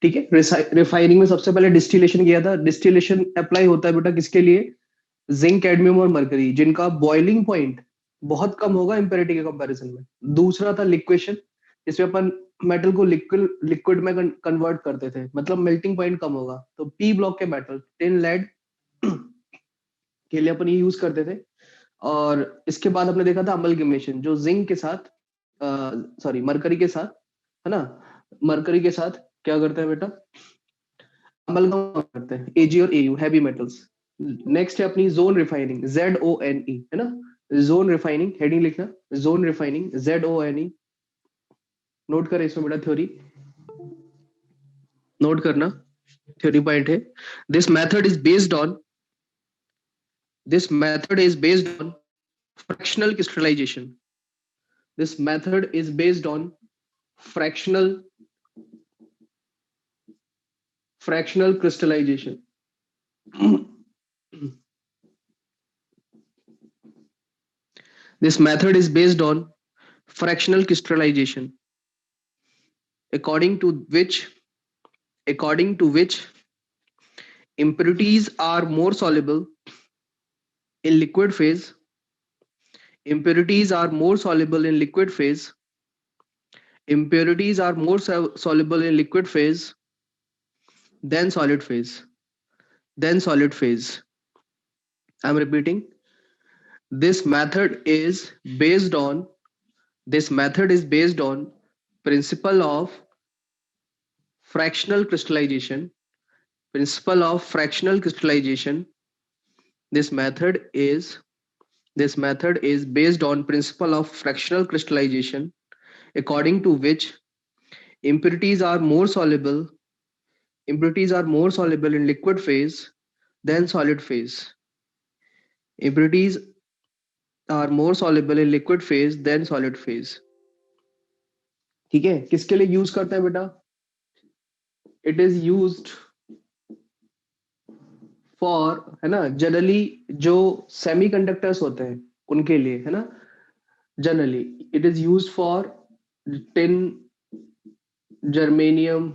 ठीक है। रिफाइनिंग में सबसे पहले डिस्टिलेशन किया था। डिस्टिलेशन अप्लाई होता है बेटा किसके लिए? जिंक, कैडमियम और मरकरी, जिनका बॉइलिंग पॉइंट बहुत कम होगा इम्प्योरिटी के कंपैरिजन में। दूसरा था लिक्वेशन, जिसमें अपन मेटल को लिक्विड लिक्विड में कन्वर्ट करते थे, मतलब मेल्टिंग पॉइंट कम होगा। तो पी ब्लॉक के मेटल टिन, लेड के लिए अपन ये यूज करते थे। और इसके बाद हमने देखा था अमलगमेशन, जो जिंक के साथ, सॉरी मरकरी के साथ, है ना, मरकरी के साथ क्या करते हैं बेटा? अमलगम करते हैं, एजी और एयू, हैवी मेटल्स। नेक्स्ट है अपनी जोन रिफाइनिंग, ZONE, है ना। जोन रिफाइनिंग, हेडिंग लिखना, जोन रिफाइनिंग, ZONE। नोट करें इसमें बेटा, थ्योरी नोट करना, थ्योरी पॉइंट है। This method is based on this method is based on fractional crystallization. This method is based on fractional crystallization. This method is based on fractional crystallization, according to which impurities are more soluble in liquid phase. Impurities are more soluble in liquid phase. Impurities are more soluble in liquid phase than solid phase. Then solid phase. I'm repeating. This method is based on principle of fractional crystallization. Principle of fractional crystallization. This method is based on principle of fractional crystallization, according to which impurities are more soluble in liquid phase than solid phase. Impurities are more soluble in liquid phase than solid phase. ठीक है, किसके लिए use करते हैं बेटा? It is used for, है ना, generally जो सेमीकंडक्टर्स होते हैं उनके लिए, है ना। Generally it is used for tin, germanium,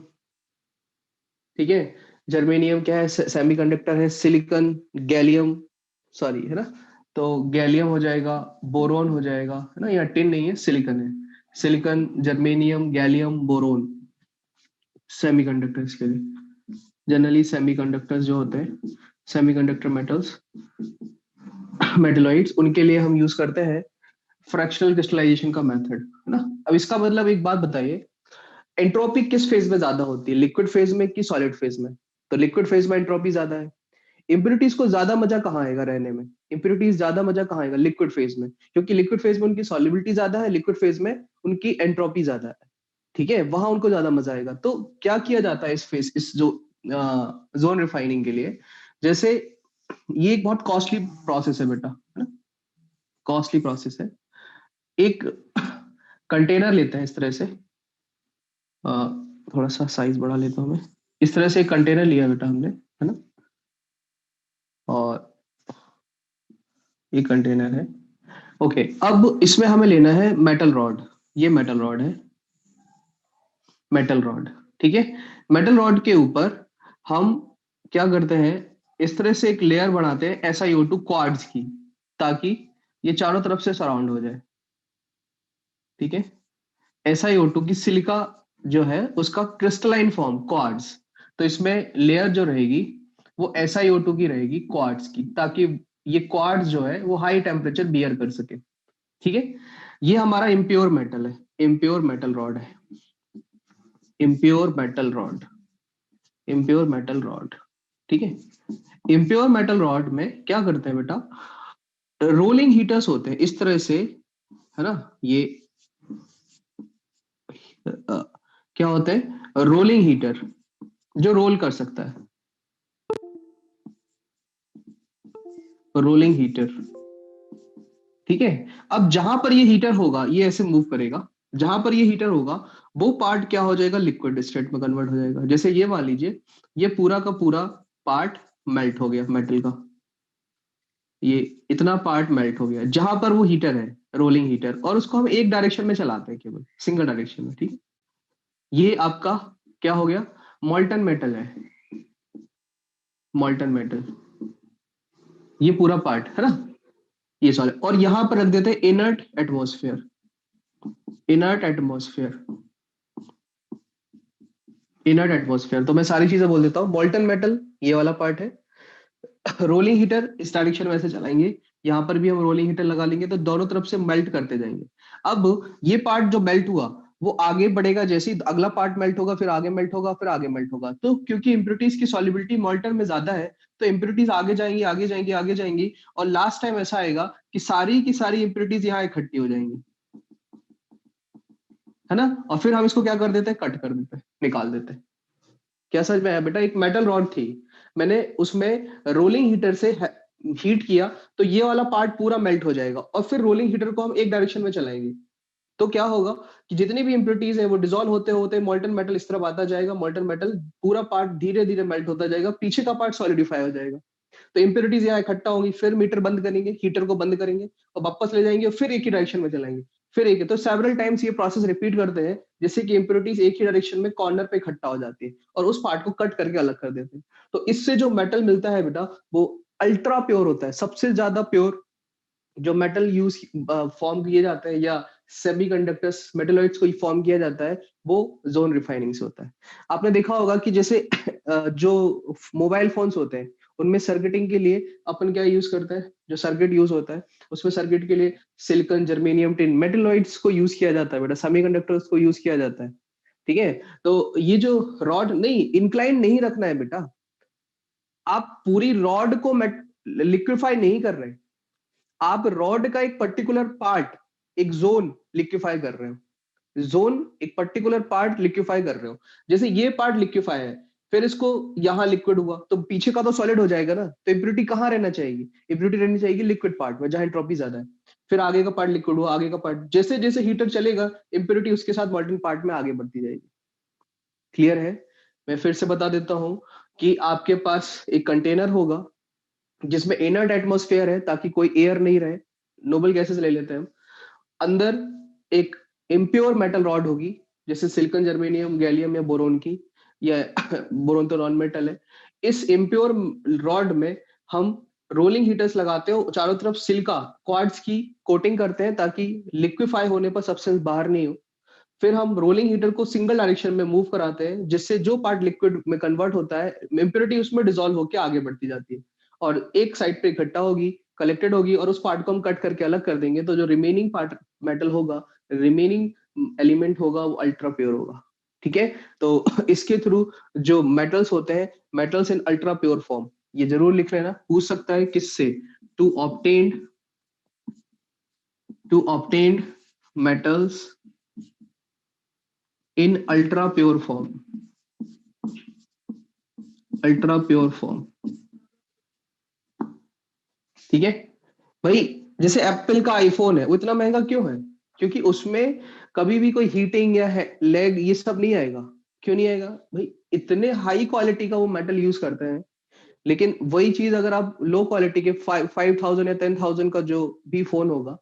ठीक है। जर्मेनियम क्या है? सेमीकंडक्टर है। सिलिकॉन, गैलियम, सॉरी, है ना। तो गैलियम हो जाएगा, बोरोन हो जाएगा, है ना। यहाँ टिन नहीं है, सिलिकॉन है। Silicon, germanium, gallium, boron, semiconductors के लिए। जनरली सेमीकंडक्टर्स जो होते हैं, सेमीकंडक्टर मेटल्स, मेटलॉइड्स, उनके लिए हम यूज करते हैं फ्रैक्शनल क्रिस्टलाइजेशन का मेथड, है ना। अब इसका मतलब एक बात बताइए, एंट्रोपी किस फेज में ज्यादा होती है, लिक्विड फेज में कि सॉलिड फेज में? तो लिक्विड फेज में एंट्रोपी ज्यादा है। इंप्योरिटीज को ज्यादा मजा कहाँ आएगा रहने में? इंप्योरिटीज ज्यादा मजा कहाँ आएगा? लिक्विड फेज में, क्योंकि लिक्विड फेज में उनकी सॉल्युबिलिटी ज्यादा है, लिक्विड फेज में उनकी एंट्रोपी ज्यादा है, ठीक है। वहां उनको ज्यादा मजा आएगा। तो क्या किया जाता है इस जो जोन रिफाइनिंग के लिए? जैसे ये एक बहुत कॉस्टली प्रोसेस है बेटा, है ना, कॉस्टली प्रोसेस है। एक कंटेनर लेते हैं इस तरह से, थोड़ा सा साइज बढ़ा लेता हूं मैं। इस तरह से एक कंटेनर लिया बेटा हमने, है ना, और ये कंटेनर है। ओके, अब इसमें हमें लेना है मेटल रॉड। ये मेटल रॉड है, मेटल रॉड, ठीक है। मेटल रॉड के ऊपर हम क्या करते हैं, इस तरह से एक लेयर बनाते हैं SiO2 क्वार्ट्ज की, ताकि ये चारों तरफ से सराउंड हो जाए, ठीक है। SiO2 की सिलिका जो है उसका क्रिस्टलाइन फॉर्म क्वार्ट्ज, तो इसमें लेयर जो रहेगी वो SiO2 की रहेगी, क्वार्ट्ज की, ताकि ये क्वार्ट्ज जो है वो हाई टेम्परेचर बियर कर सके, ठीक है। ये हमारा इम्प्योर मेटल है, इम्प्योर मेटल रॉड है, impure metal rod, impure metal rod, ठीक है। इम्प्योर मेटल रॉड में क्या करते हैं बेटा, रोलिंग हीटर्स होते हैं इस तरह से, है ना। ये क्या होते हैं? रोलिंग हीटर, जो रोल कर सकता है, रोलिंग हीटर, ठीक है। अब जहां पर ये हीटर होगा ये ऐसे मूव करेगा, जहां पर ये हीटर होगा वो पार्ट क्या हो जाएगा, लिक्विड स्टेट में कन्वर्ट हो जाएगा। जैसे ये मान लीजिए, ये पूरा का पूरा पार्ट मेल्ट हो गया मेटल का, ये इतना पार्ट मेल्ट हो गया जहां पर वो हीटर है, रोलिंग हीटर, और उसको हम एक डायरेक्शन में चलाते हैं, केवल सिंगल डायरेक्शन में, ठीक है। ये आपका क्या हो गया, मॉल्टन मेटल है, मॉल्टन मेटल, ये पूरा पार्ट है ना, ये सॉलिड, और यहां पर रख देते हैं inert atmosphere, inert atmosphere, inert atmosphere. तो मैं सारी चीजें बोल देता हूँ। मॉल्टन मेटल ये वाला पार्ट है। रोलिंग हीटर इस डायरेक्शन में ऐसे चलाएंगे, यहाँ पर भी हम रोलिंग हीटर लगा लेंगे तो दोनों तरफ से मेल्ट करते जाएंगे। अब ये पार्ट जो मेल्ट हुआ वो आगे बढ़ेगा, जैसे ही अगला पार्ट मेल्ट होगा फिर आगे मेल्ट होगा फिर आगे मेल्ट होगा। तो क्योंकि इम्प्योरिटीज की सॉल्युबिलिटी मॉल्टन में ज्यादा है तो इम्प्योरिटीज आगे जाएंगी आगे जाएंगी आगे जाएंगी, और लास्ट टाइम ऐसा आएगा कि सारी की सारी इम्प्योरिटीज यहाँ इकट्ठी हो जाएंगी, है ना। और फिर हम इसको क्या कर देते हैं, कट कर देते हैं, निकाल देते हैं। क्या समझ में आया बेटा? एक मेटल रॉड थी, मैंने उसमें रोलिंग हीटर से हीट किया तो ये वाला पार्ट पूरा मेल्ट हो जाएगा, और फिर रोलिंग हीटर को हम एक डायरेक्शन में चलाएंगे तो क्या होगा कि जितनी भी इंप्योरिटीज है वो डिसॉल्व होते होते मॉल्टन मेटल इस तरफ आता जाएगा, मॉल्टन मेटल पूरा पार्ट धीरे धीरे मेल्ट होता जाएगा, पीछे का पार्ट सॉलिडिफाई हो जाएगा। तो इंप्योरिटीज यहाँ इकट्ठा होंगी, फिर मीटर बंद करेंगे, हीटर को बंद करेंगे और वापस ले जाएंगे, फिर एक ही डायरेक्शन में चलाएंगे, फिर एक। तो सेवरल टाइम्स ये प्रोसेस रिपीट करते हैं जिससे कि इंप्योरिटीज एक ही डायरेक्शन में कॉर्नर पे इकट्ठा हो जाती है और उस पार्ट को कट करके अलग कर देते हैं। तो इससे जो मेटल मिलता है बेटा वो अल्ट्रा प्योर होता है, सबसे ज्यादा प्योर जो मेटल यूज फॉर्म किए जाते हैं या सेमीकंडक्टर्स मेटलॉइड्स को फॉर्म किया जाता है वो जोन रिफाइनिंग से होता है। आपने देखा होगा कि जैसे जो मोबाइल फोन्स होते हैं उनमें सर्किटिंग के लिए अपन क्या यूज करते हैं, जो सर्किट यूज होता है उसमें सर्किट के लिए सिलिकॉन जर्मेनियम टिन मेटलॉइड्स को यूज किया जाता है बेटा, सेमीकंडक्टर्स को यूज किया जाता है। ठीक है, तो ये जो रॉड नहीं इंक्लाइन नहीं रखना है बेटा, आप पूरी रॉड को लिक्विफाई नहीं कर रहे, आप रॉड का एक पर्टिकुलर पार्ट, एक जोन लिक्विफाई कर रहे हो, जोन एक पर्टिकुलर पार्ट लिक्विफाई कर रहे हो। जैसे ये पार्ट लिक्विफाई है, फिर इसको यहां लिक्विड हुआ तो पीछे का तो सॉलिड हो जाएगा ना, तो इम्प्योरिटी कहाँ रहना चाहिए, इम्प्योरिटी रहनी चाहिए लिक्विड पार्ट में जहां एंट्रोपी ज्यादा है। फिर आगे का पार्ट लिक्विड हुआ, आगे का पार्ट, जैसे जैसे हीटर चलेगा इम्प्योरिटी उसके साथ मॉल्टन पार्ट में आगे बढ़ती जाएगी। क्लियर है? मैं फिर से बता देता हूं कि आपके पास एक कंटेनर होगा जिसमें इनर्ट एटमॉस्फेयर है ताकि कोई एयर नहीं रहे, नोबल गैसेस ले लेते हैं हम। अंदर एक इम्प्योर मेटल रॉड होगी जैसे सिलिकॉन जर्मेनियम गैलियम या बोरोन की, या बोरोन तो नॉन मेटल है। इस इम्प्योर रॉड में हम रोलिंग हीटर्स लगाते हो, चारों तरफ सिलिका क्वार्ट्ज की कोटिंग करते हैं ताकि लिक्विफाई होने पर सब्सटेंस बाहर नहीं हो। फिर हम रोलिंग हीटर को सिंगल डायरेक्शन में मूव कराते हैं जिससे जो पार्ट लिक्विड में कन्वर्ट होता है इम्प्योरिटी उसमें डिसॉल्व होकर आगे बढ़ती जाती है और एक साइड पे इकट्ठा होगी, कलेक्टेड होगी, और उस पार्ट को हम कट करके अलग कर देंगे तो जो रिमेनिंग पार्ट मेटल होगा, रिमेनिंग एलिमेंट होगा वो अल्ट्रा प्योर होगा। ठीक है, तो इसके थ्रू जो मेटल्स होते हैं, metals in ultra pure form, ये जरूर लिख लेना, पूछ सकता है किससे, to obtain, to obtain metals in ultra pure form, ultra pure form. ठीक है भाई, जैसे एप्पल का आईफोन है वो इतना महंगा क्यों है, क्योंकि उसमें कभी भी कोई हीटिंग या लैग ये सब नहीं आएगा। क्यों नहीं आएगा भाई, इतने हाई क्वालिटी का वो मेटल यूज करते हैं। लेकिन वही चीज अगर आप लो क्वालिटी के 5,000 या 10,000 का जो भी फोन होगा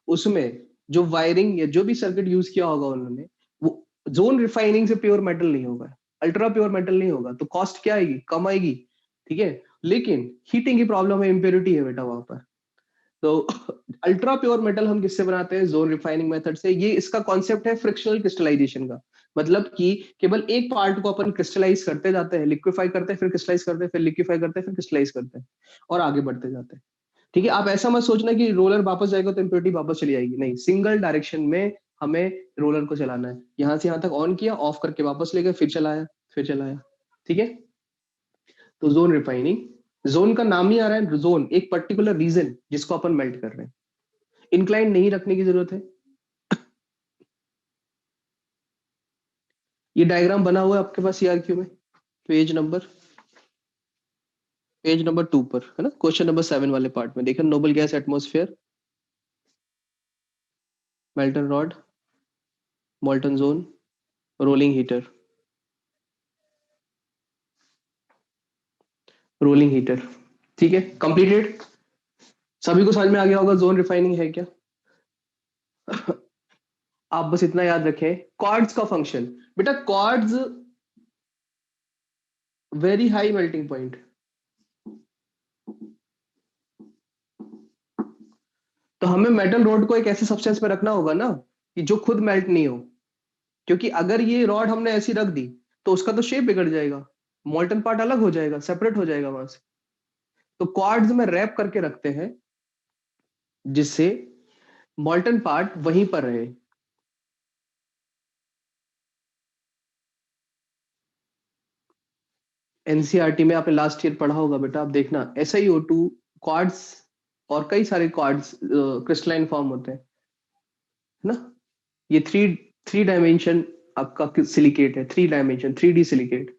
उसमें जो वायरिंग या जो भी सर्किट यूज किया होगा उन्होंने, वो जोन रिफाइनिंग से प्योर मेटल नहीं होगा, अल्ट्रा प्योर मेटल नहीं होगा, तो कॉस्ट क्या आएगी, कम आएगी। ठीक है, लेकिन हीटिंग की प्रॉब्लम है, इम्प्योरिटी है बेटा वहां पर। तो अल्ट्रा प्योर मेटल हम किससे बनाते हैं, जोन रिफाइनिंग मेथड से। ये इसका कॉन्सेप्ट है फ्रिक्शनल क्रिस्टलाइजेशन का, मतलब कि केवल एक पार्ट को अपन क्रिस्टलाइज करते जाते हैं, लिक्विफाई करते हैं फिर क्रिस्टलाइज करते हैं, फिर लिक्विफाई करते हैं फिर क्रिस्टलाइज करते हैं और आगे बढ़ते जाते हैं। ठीक है, आप ऐसा मत सोचना कि रोलर वापस जाएगा तो इम्प्योरिटी वापस चली जाएगी, नहीं, सिंगल डायरेक्शन में हमें रोलर को चलाना है, यहां से यहां तक ऑन किया, ऑफ करके वापस ले गए, फिर चलाया, फिर चलाया। ठीक है, तो जोन रिफाइनिंग, जोन का नाम ही आ रहा है जोन, एक पर्टिकुलर रीजन जिसको अपन मेल्ट कर रहे हैं, इंक्लाइन नहीं रखने की जरूरत है। ये डायग्राम बना हुआ है आपके पास सीआरक्यू में, पेज नंबर 2 पर है ना, क्वेश्चन नंबर 7 वाले पार्ट में देखिए, noble gas atmosphere, molten rod, molten zone, rolling heater, rolling heater. ठीक है, कंप्लीटेड, सभी को समझ में आ गया होगा जोन रिफाइनिंग है क्या। आप बस इतना याद रखें, क्वार्ट्ज का फंक्शन, बेटा quartz very high melting point. तो हमें मेटल रॉड को एक ऐसे सब्सटेंस पे रखना होगा ना कि जो खुद मेल्ट नहीं हो, क्योंकि अगर ये रॉड हमने ऐसी रख दी तो उसका तो शेप बिगड़ जाएगा, मोल्टन पार्ट अलग हो जाएगा, सेपरेट हो जाएगा वहां से। तो क्वार्ट्ज में रैप करके रखते हैं जिससे मोल्टन पार्ट वहीं पर रहे। एनसीईआरटी में आपने लास्ट ईयर पढ़ा होगा बेटा, आप देखना SiO2 क्वार्ट्ज और कई सारे क्वार्ट्ज क्रिस्टलाइन फॉर्म होते हैं, है ना। ये थ्री थ्री डायमेंशन आपका सिलिकेट है, 3 डायमेंशन 3D सिलिकेट।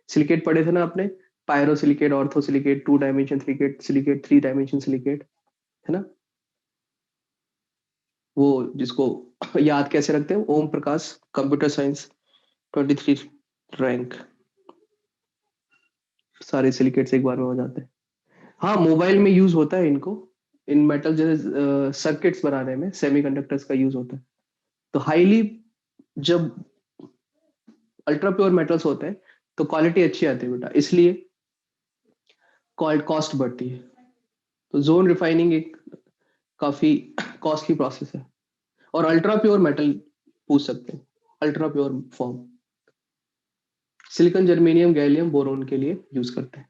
सिलिकेट पढ़े थे ना आपने, pyro silicate, ortho silicate, 2 dimension silicate, silicate 3 dimension silicate, है ना। वो जिसको याद कैसे रखते हैं, Om Prakash, computer science 23 rank, सारे सिलिकेट्स एक बार में हो जाते हैं। हाँ, मोबाइल में यूज होता है इनको, इन मेटल जैसे सर्किट्स बनाने में सेमीकंडक्टर्स का यूज होता है। तो हाईली, जब अल्ट्रा प्योर मेटल्स होते हैं तो क्वालिटी अच्छी आती है बेटा, इसलिए कॉस्ट बढ़ती है। तो जोन रिफाइनिंग एक काफी कॉस्टली प्रोसेस है। और अल्ट्रा प्योर मेटल पूछ सकते हैं, ultra pure form silicon, germanium, gallium, boron के लिए यूज करते हैं।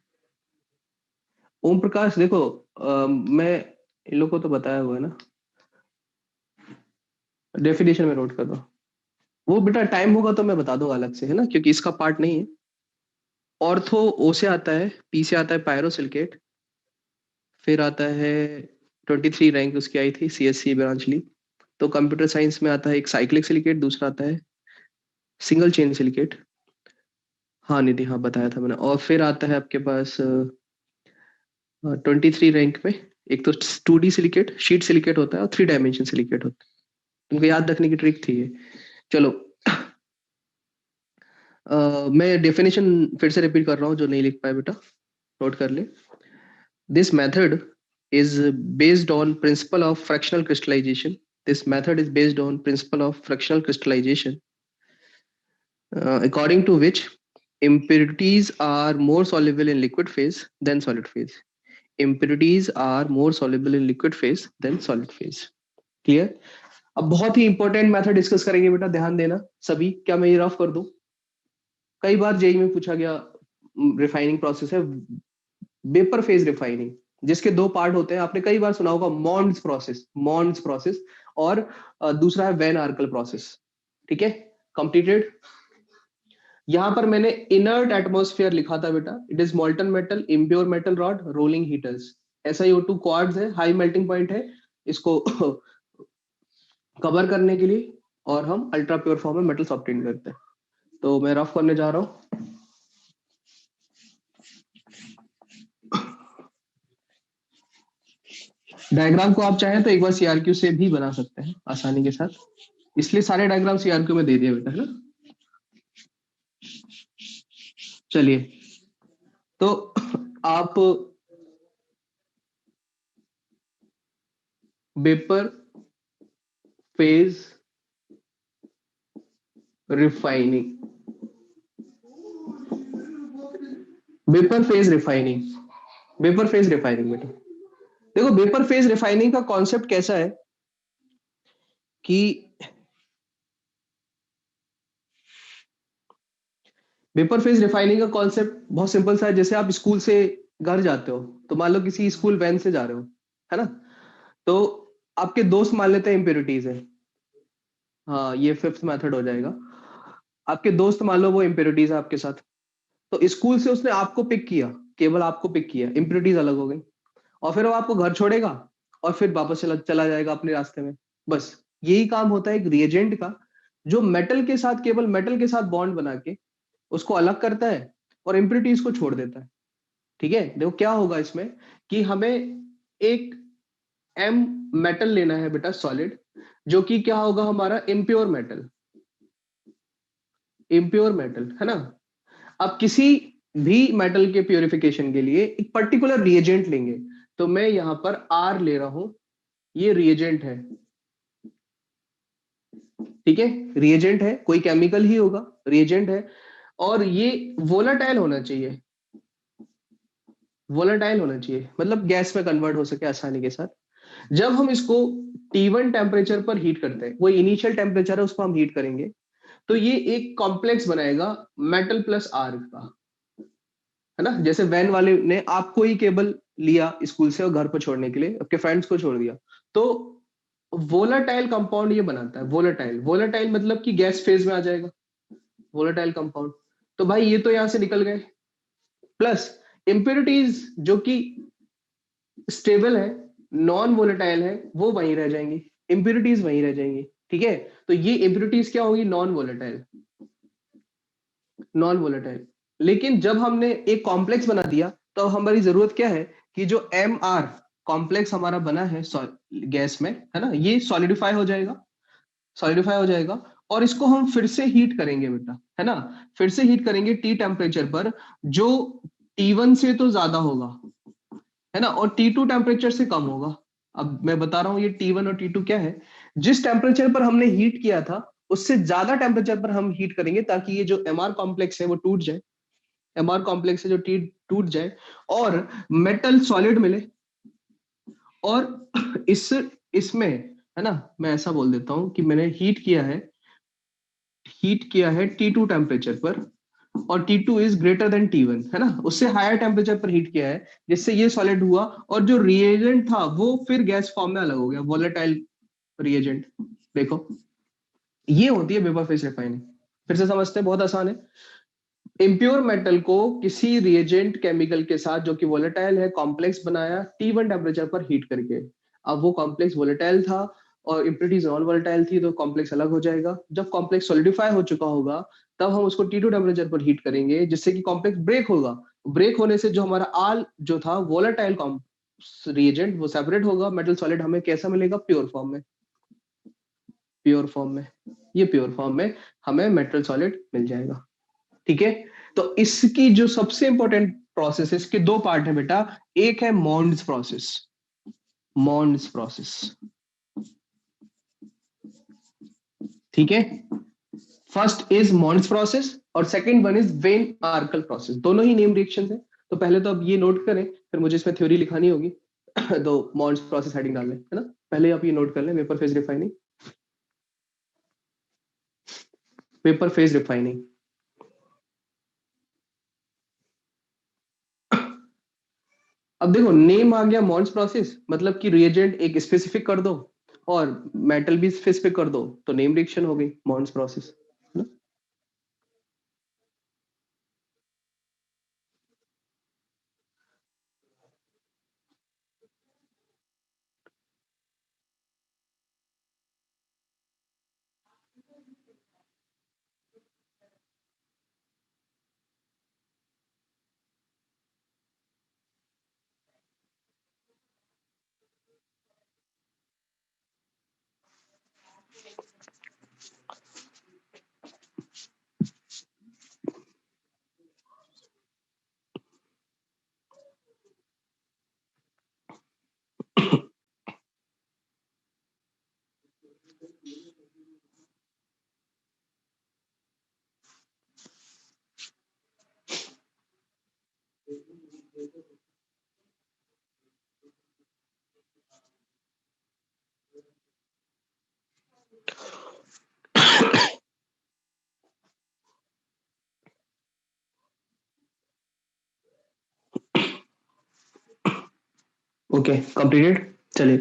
ओम प्रकाश देखो, मैं इन लोग को तो बताया हुआ है ना, डेफिनेशन में नोट कर दो। वो बेटा टाइम होगा तो मैं बता दूंगा अलग से, है ना, क्योंकि इसका पार्ट नहीं है। ऑर्थो ओ से आता है, पी से आता है पायरोसिलिकेट, फिर आता है 23 रैंक उसकी आई थी CSC ब्रांच ली। तो कंप्यूटर साइंस में आता है एक साइक्लिक सिलिकेट, दूसरा आता है सिंगल चेन सिलिकेट। हाँ निधि, हाँ बताया था मैंने। और फिर आता है आपके पास 23 रैंक में एक तो 2D सिलिकेट, शीट सिलिकेट होता है, और 3 डायमेंशन सिलिकेट होता है। तुमको याद रखने की ट्रिक थी ये। चलो, मैं डेफिनेशन फिर से रिपीट कर रहा हूँ, जो नहीं लिख पाए बेटा नोट कर ले। This method is based on principle of fractional crystallization. This method is based on principle of fractional crystallization, according to which impurities are more soluble in liquid phase than solid phase. Impurities are more soluble in liquid phase than solid phase. Clear? अब बहुत ही important method discuss करेंगे बेटा, ध्यान देना सभी। क्या मैं ये रफ कर दूं? कई बार जेई में पूछा गया रिफाइनिंग प्रोसेस है, वेपर फेज रिफाइनिंग, जिसके दो पार्ट होते हैं। आपने कई बार सुना होगा मॉन्ड्स प्रोसेस, और दूसरा है वैन आर्कल प्रोसेस। ठीक है, कंप्लीटेड। यहां पर मैंने इनर्ट एटमॉस्फेयर लिखा था बेटा, it is molten metal, impure metal rod, rolling heaters. SiO2 quartz है, हाई मेल्टिंग पॉइंट है, इसको कवर करने के लिए, और हम अल्ट्रा प्योर फॉर्म में मेटल्स ऑब्टेन करते हैं। तो मैं रफ करने जा रहा हूं। डायग्राम को आप चाहें तो एक बार CRQ से भी बना सकते हैं आसानी के साथ, इसलिए सारे डायग्राम CRQ में दे दिया बेटा, है ना। चलिए, तो आप vapour phase refining, vapour phase refining, vapour phase refining बेटा, देखो वेपर फेज रिफाइनिंग का कॉन्सेप्ट कैसा है कि वेपर फेज रिफाइनिंग का कॉन्सेप्ट बहुत सिंपल सा है। जैसे आप स्कूल से घर जाते हो, तो मान लो किसी स्कूल वैन से जा रहे हो, है ना। तो आपके दोस्त मान लेते हैं इम्प्योरिटीज है, हाँ ये फिफ्थ मेथड हो जाएगा। आपके दोस्त मान लो वो इम्प्योरिटीज है आपके साथ, तो स्कूल से उसने आपको पिक किया, केवल आपको पिक किया, इम्प्योरिटीज अलग हो गई, और फिर वो आपको घर छोड़ेगा और फिर वापस चला चला जाएगा अपने रास्ते में। बस यही काम होता है एक रिएजेंट का, जो मेटल के साथ, केवल मेटल के साथ बॉन्ड बना के उसको अलग करता है और इम्प्योरिटीज को छोड़ देता है। ठीक है, देखो क्या होगा इसमें कि हमें एक एम मेटल लेना है बेटा सॉलिड, जो कि क्या होगा हमारा इम्प्योर मेटल, इम्प्योर मेटल, है ना। अब किसी भी मेटल के प्योरिफिकेशन के लिए एक पर्टिकुलर रिएजेंट लेंगे, तो मैं यहां पर आर ले रहा हूं, ये रिएजेंट है। ठीक है, रिएजेंट है, कोई केमिकल ही होगा, रिएजेंट है। और ये वोलेटाइल होना चाहिए, वोलेटाइल होना चाहिए, मतलब गैस में कन्वर्ट हो सके आसानी के साथ। जब हम इसको T1 टेम्परेचर पर हीट करते हैं, वो इनिशियल टेम्परेचर है, उसको हम हीट करेंगे, तो ये एक कॉम्प्लेक्स बनाएगा मेटल प्लस आर्ग का, है ना। जैसे वैन वाले ने आपको ही केबल लिया स्कूल से और घर पर छोड़ने के लिए, आपके फ्रेंड्स को छोड़ दिया, तो वोलेटाइल कंपाउंड ये बनाता है। वोलेटाइल, वोलेटाइल मतलब कि गैस फेज में आ जाएगा, वोलेटाइल कंपाउंड। तो भाई ये तो यहां से निकल गए, प्लस इम्प्योरिटीज जो कि स्टेबल है, नॉन वोलेटाइल है, वो वहीं रह जाएंगी, इम्प्योरिटीज वहीं रह जाएंगी, ठीक है। तो ये इम्प्योरिटीज क्या होगी, नॉन वोलेटाइल, नॉन वोलेटाइल। लेकिन जब हमने एक कॉम्प्लेक्स बना दिया, तो हमारी जरूरत क्या है कि जो एम आर कॉम्प्लेक्स हमारा बना है गैस में, है ना, ये सॉलिडिफाई हो जाएगा, सॉलिडिफाई हो जाएगा। और इसको हम फिर से हीट करेंगे बेटा, है ना, फिर से हीट करेंगे टी टेम्परेचर पर, जो T1 से तो ज्यादा होगा, है ना, और T2 टेम्परेचर से कम होगा। अब मैं बता रहा हूं ये T1 और T2 क्या है। जिस टेम्परेचर पर हमने हीट किया था, उससे ज्यादा टेम्परेचर पर हम हीट करेंगे, ताकि ये जो एमआर कॉम्प्लेक्स है वो टूट जाए, एमआर कॉम्प्लेक्स है जो टी टूट जाए, और मेटल सॉलिड मिले। और इसमें, है ना, मैं ऐसा बोल देता हूं कि मैंने हीट किया है T2 टेम्परेचर पर, और T2 is greater than T1, है ना, उससे हायर टेम्परेचर पर हीट किया है, जिससे ये सॉलिड हुआ, और जो रिएजेंट था वो फिर गैस फॉर्म में अलग हो गया, वोलेटाइल रिएजेंट। देखो, ये होती है वेपर फेज रिफाइनिंग। फिर से समझते हैं, बहुत आसान है। इम्प्योर मेटल को किसी रिएजेंट केमिकल के साथ जो कि वोलेटाइल है, कॉम्प्लेक्स बनाया T1 टेम्परेचर पर हीट करके। अब वो कॉम्प्लेक्स वोलेटाइल था और इम्प्योरिटीज नॉन वोलेटाइल थी, तो कॉम्प्लेक्स अलग हो जाएगा। जब कॉम्प्लेक्स सॉलिडिफाई हो चुका होगा, तब हम उसको T2 टेम्परेचर पर हीट करेंगे, जिससे कि कॉम्प्लेक्स ब्रेक होगा। ब्रेक होने से जो हमारा आल जो था वोलेटाइल रिएजेंट, वो सेपरेट होगा, मेटल सॉलिड हमें कैसा मिलेगा, प्योर फॉर्म में, प्योर फॉर्म में। ये प्योर फॉर्म में हमें मेटल सॉलिड मिल जाएगा, ठीक है। तो इसकी जो सबसे इंपॉर्टेंट प्रोसेस है, इसके दो पार्ट है बेटा। एक है मॉन्ड्स प्रोसेस, मॉन्ड्स प्रोसेस, ठीक है। फर्स्ट इज मॉन्ड्स प्रोसेस और second one is van Arkel process. दोनों ही नेम रिएक्शन है। तो पहले तो अब ये नोट करें, फिर मुझे इसमें थ्योरी लिखानी होगी। तो मॉन्ड्स प्रोसेस हेडिंग डाल लें, है ना। पहले आप ये नोट कर लें, vapour phase refining, vapour phase refining. अब देखो, नेम आ गया मॉन्ड्स प्रोसेस, मतलब कि रिएजेंट एक स्पेसिफिक कर दो और मेटल भी स्पेसिफिक कर दो, तो नेम रिएक्शन हो गई मॉन्ड्स प्रोसेस, है ना। Okay, completed. चलिए,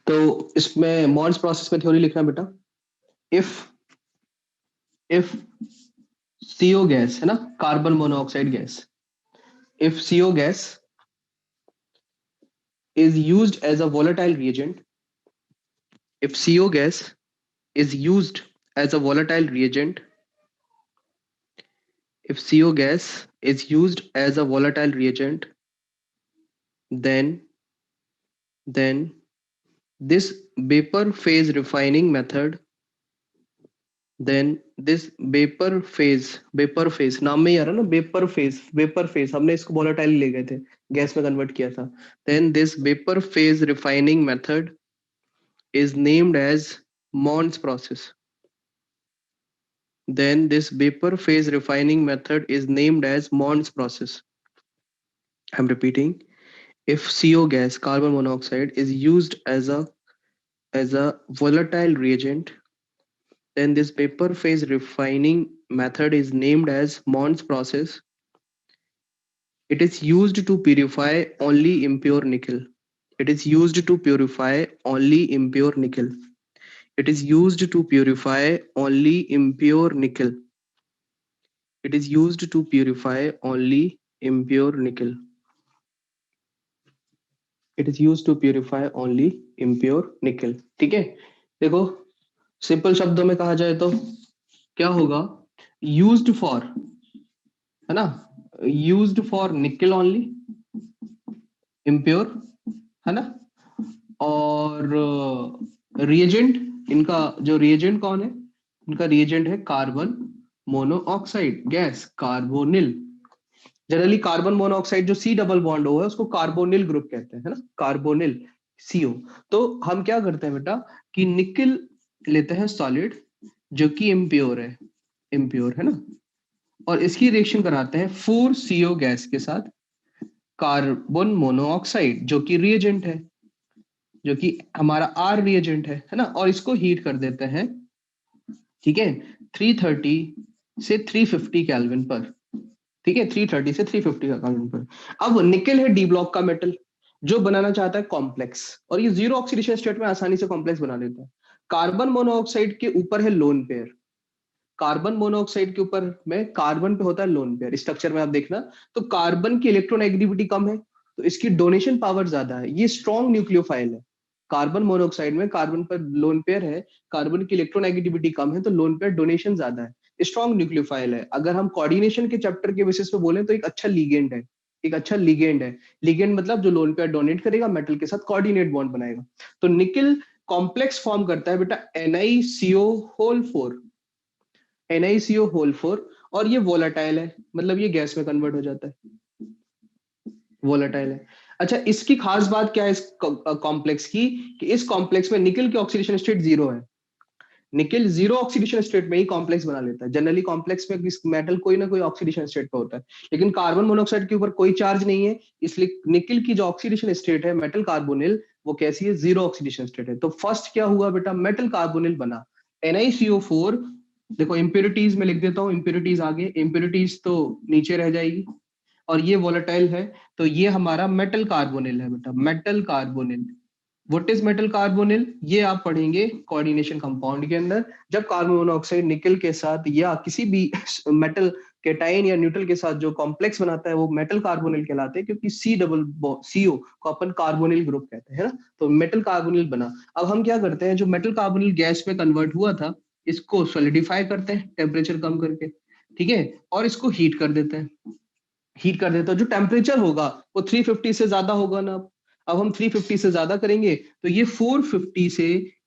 तो इसमें मॉन्ड्स प्रोसेस में थ्योरी लिखना बेटा। इफ इफ सीओ गैस, है ना, carbon monoxide gas, if CO gas is used as a volatile reagent, if CO gas is used as a volatile reagent, if CO gas is used as a volatile reagent, then then this vapor phase refining method, then this vapor phase नाम में ही आ रहा है ना, vapour phase हमने इसको volatile ले गए थे, गैस में कन्वर्ट किया था। then this vapor phase refining method is named as Mond's process, then this vapor phase refining method is named as Mond's process. I'm repeating. If CO gas, carbon monoxide, is used as a volatile reagent, then this vapor phase refining method is named as Mond's process. It is used to purify only impure nickel. It is used to purify only impure nickel. It is used to purify only impure nickel. It is used to purify only impure nickel. It is used to purify only impure nickel. ठीक है, देखो simple शब्दों में कहा जाए तो क्या होगा, यूज्ड फॉर, है ना, यूज्ड फॉर निकल ओनली, इम्प्योर, है ना, और रिएजेंट, इनका जो रिएजेंट कौन है, इनका रिएजेंट है carbon monoxide gas, carbonyl. Generally carbon monoxide जो सी डबल बॉन्ड हो है उसको कार्बोनिल ग्रुप कहते हैं, है ना, कार्बोनिल सीओ। तो हम क्या करते हैं बेटा कि निकल लेते हैं सॉलिड जो कि इम्प्योर है, इम्प्योर है ना, और इसकी रिएक्शन कराते हैं 4CO गैस के साथ कार्बन मोनोऑक्साइड जो कि रिएजेंट है, जो कि हमारा आर रिएजेंट है ना, और इसको हीट कर देते हैं, ठीक है, 330 से 350 केल्विन पर, ठीक है, 330 से 350 का केल्विन पर। अब निकल है डी ब्लॉक का मेटल जो बनाना चाहता है कॉम्प्लेक्स, और ये जीरो ऑक्सीडेशन स्टेट में आसानी से कॉम्प्लेक्स बना लेता है। कार्बन मोनोऑक्साइड के ऊपर है लोन पेयर, कार्बन मोनोऑक्साइड के ऊपर में कार्बन पे होता है लोन पेयर, स्ट्रक्चर में आप देखना, तो कार्बन की इलेक्ट्रोनेगेटिविटी कम है तो इसकी डोनेशन पावर ज्यादा है, ये स्ट्रॉन्ग न्यूक्लियोफाइल है। कार्बन मोनोऑक्साइड में कार्बन पर लोन पेयर है, कार्बन की इलेक्ट्रोनेगेटिविटी कम है तो लोन पेयर डोनेशन ज्यादा है, स्ट्रॉन्ग न्यूक्लियोफाइल है। अगर हम कोऑर्डिनेशन के चैप्टर के बेसिस पे बोले तो एक अच्छा लिगेंड है, एक अच्छा लिगेंड है। लिगेंड मतलब जो लोन पेयर डोनेट करेगा मेटल के साथ कोऑर्डिनेट बॉन्ड बनाएगा। तो निकल कॉम्प्लेक्स फॉर्म करता है बेटा NiCO4, NiCO4, और ये वोलाटाइल है, मतलब ये गैस में कन्वर्ट हो जाता है, वोलाटाइल है। अच्छा, इसकी खास बात क्या है इस कॉम्प्लेक्स की, कि इस कॉम्प्लेक्स में निकल की ऑक्सीडेशन स्टेट जीरो है, निकल जीरो ऑक्सीडेशन स्टेट में ही कॉम्प्लेक्स बना लेता है। जनरली कॉम्प्लेक्स में किस मेटल कोई ना कोई ऑक्सीडेशन स्टेट पे होता है, लेकिन कार्बन मोनोऑक्साइड के ऊपर कोई चार्ज नहीं है, इसलिए निकल की जो ऑक्सीडेशन स्टेट है मेटल कार्बोनिल, वो कैसी है, जीरो ऑक्सीडेशन स्टेट है। तो फर्स्ट क्या हुआ बेटा, मेटल कार्बोनिल बना, NiCO4। देखो इंप्योरिटीज में लिख देता हूँ, इंप्योरिटीज आगे, इंप्योरिटीज तो नीचे रह जाएगी, और ये वोलेटाइल है, तो ये हमारा मेटल कार्बोनिल है बेटा, metal carbonyl. What is metal carbonyl, ये आप पढ़ेंगे कोऑर्डिनेशन कंपाउंड के अंदर, जब कार्बन मोनोऑक्साइड निकल के साथ या किसी भी मेटल केटाइन या न्यूट्रल के साथ जो कॉम्प्लेक्स बनाता है वो मेटल कार्बोनिल कहलाते हैं, क्योंकि सी डबल सीओ को अपन कार्बोनिल ग्रुप कहते हैं, है ना। तो मेटल कार्बोनिल बना। अब हम क्या करते हैं, जो मेटल कार्बोनिल गैस में कन्वर्ट हुआ था इसको सॉलिडिफाई करते हैं टेम्परेचर कम करके, ठीक है, और इसको हीट कर देते हैं, हीट कर देता है। जो टेम्परेचर होगा वो 350 से ज्यादा होगा ना। अब हम 350 से ज्यादा करेंगे तो ये 450 से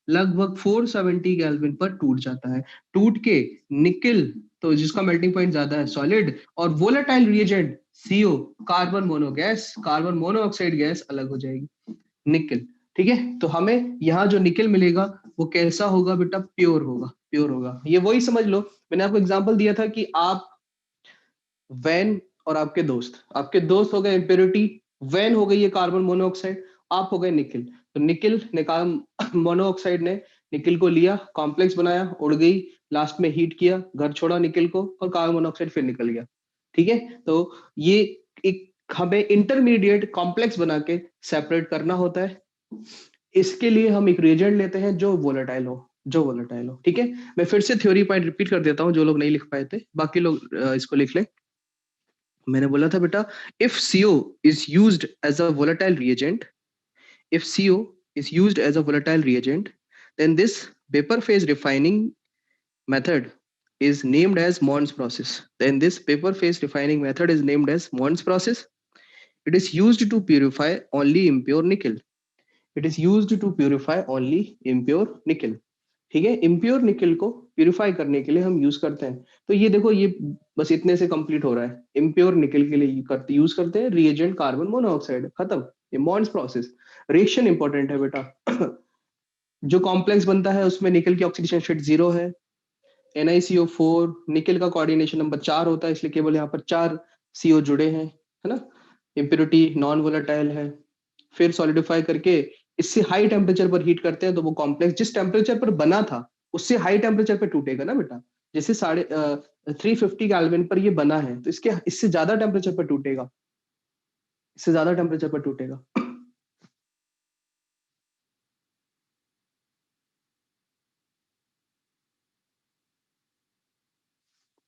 लगभग 470 केल्विन पर टूट जाता है। टूट के निकल, तो जिसका मेल्टिंग पॉइंट ज्यादा है, सॉलिड, और volatile reagent CO, carbon mono gas, carbon monoxide gas अलग हो जाएगी, निकल। ठीक है, तो हमें यहाँ जो निकल मिलेगा वो कैसा होगा बेटा, प्योर होगा, प्योर होगा। ये वही समझ लो, मैंने आपको एग्जांपल दिया था कि आप वैन और आपके दोस्त हो गए इम्प्योरिटी, वैन हो गई है कार्बन मोनोऑक्साइड, आप हो गए निकल। तो निकल ने कार्बन मोनोऑक्साइड ने निकल को लिया, कॉम्प्लेक्स बनाया, उड़ गई, लास्ट में हीट किया, घर छोड़ा निकल को, और कार्बन मोनोऑक्साइड फिर निकल गया। ठीक है, तो ये एक हमें इंटरमीडिएट कॉम्प्लेक्स बना के सेपरेट करना होता है। इसके लिए हम एक रिएजेंट लेते हैं जो वोलेटाइल हो, जो वोलेटाइल हो। ठीक है, मैं फिर से थ्योरी पॉइंट रिपीट कर देता हूं, जो लोग नहीं लिख पाए थे, बाकी लोग इसको लिख ले। मैंने बोला था बेटा, if CO is used as a volatile reagent, if CO is used as a volatile reagent, then this vapor phase refining method is named as Mond's process. Then this vapor phase refining method is named as Mond's process. It is used to purify only impure nickel. It is used to purify only impure nickel. ठीक है, impure निकल को purify करने के लिए हम use करते हैं। तो ये देखो, ये बस इतने से कंप्लीट हो रहा है। इम्प्योर निकल के लिए यूज करते हैं रिएजेंट कार्बन मोनोऑक्साइड, खत्म। ये मॉन्स प्रोसेस। रिएक्शन इंपॉर्टेंट है बेटा। जो कॉम्प्लेक्स बनता है उसमें निकल की ऑक्सीडेशन स्टेट जीरो है, NiCO4, निकेल का कोऑर्डिनेशन नंबर 4 होता है, इसलिए केवल यहाँ पर 4 CO जुड़े हैं, है ना। इम्प्योरिटी नॉन वोलेटाइल है। फिर सॉलिडिफाई करके इससे हाई टेम्परेचर पर हीट करते हैं तो वो कॉम्प्लेक्स जिस टेम्परेचर पर बना था उससे हाई टेम्परेचर पर टूटेगा ना बेटा। जैसे 350 केल्विन पर ये बना है तो इसके इससे ज्यादा टेम्परेचर पर टूटेगा, इससे ज्यादा टेम्परेचर पर टूटेगा।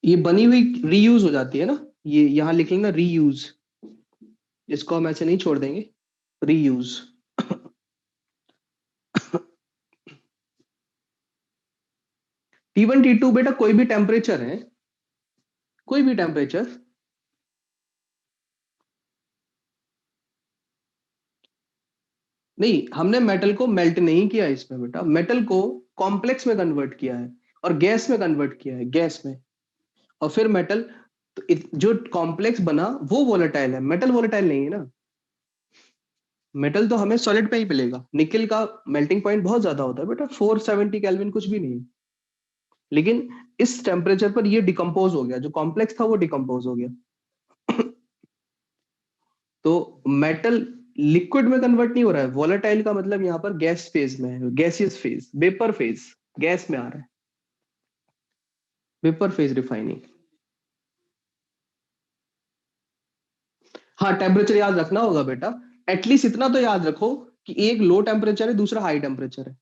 ये बनी हुई रीयूज हो जाती है ना, ये यहाँ लिख लेना रीयूज, इसको हम ऐसे नहीं छोड़ देंगे, रीयूज। T1 T2 बेटा कोई भी टेम्परेचर है, कोई भी टेम्परेचर। नहीं, हमने मेटल को मेल्ट नहीं किया इसमें बेटा, मेटल को कॉम्प्लेक्स में कन्वर्ट किया है और गैस में कन्वर्ट किया है, गैस में। और फिर मेटल तो जो कॉम्प्लेक्स बना वो वोलेटाइल है, मेटल वोलेटाइल नहीं है ना। मेटल तो हमें सॉलिड पे ही मिलेगा, निकेल का मेल्टिंग पॉइंट बहुत ज्यादा होता है बेटा, 470 केल्विन कुछ भी नहीं। लेकिन इस टेम्परेचर पर ये डिकम्पोज हो गया, जो कॉम्प्लेक्स था वो डिकम्पोज हो गया। तो मेटल लिक्विड में कन्वर्ट नहीं हो रहा है, वोलेटाइल का मतलब यहाँ पर गैस फेज में है, gaseous phase, vapour phase, gas में आ रहा है, वेपर फेज रिफाइनिंग। हाँ, टेम्परेचर याद रखना होगा बेटा, एटलीस्ट इतना तो याद रखो कि एक लो टेम्परेचर है दूसरा हाई टेम्परेचर है।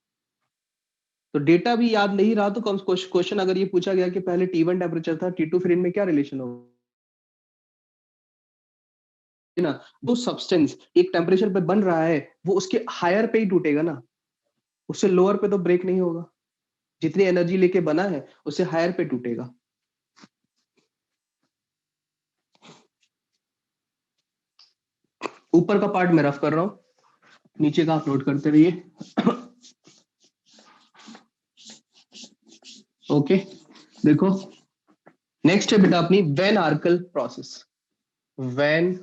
तो डेटा भी याद नहीं रहा तो क्वेश्चन अगर ये पूछा गया कि पहले T1 टेम्परेचर था, T2 फिर इनमें क्या रिलेशन होगा ना। तो सब्सटेंस एक टेम्परेचर पे बन रहा है वो उसके हायर पे ही टूटेगा ना, उससे लोअर पे तो ब्रेक नहीं होगा। जितनी एनर्जी लेके बना है उससे हायर पे टूटेगा। ऊपर का पार्ट मैं रफ कर रहा हूं, नीचे का आप नोट करते रहिए। ओके, देखो नेक्स्ट है बेटा अपनी वैन आर्कल प्रोसेस। वैन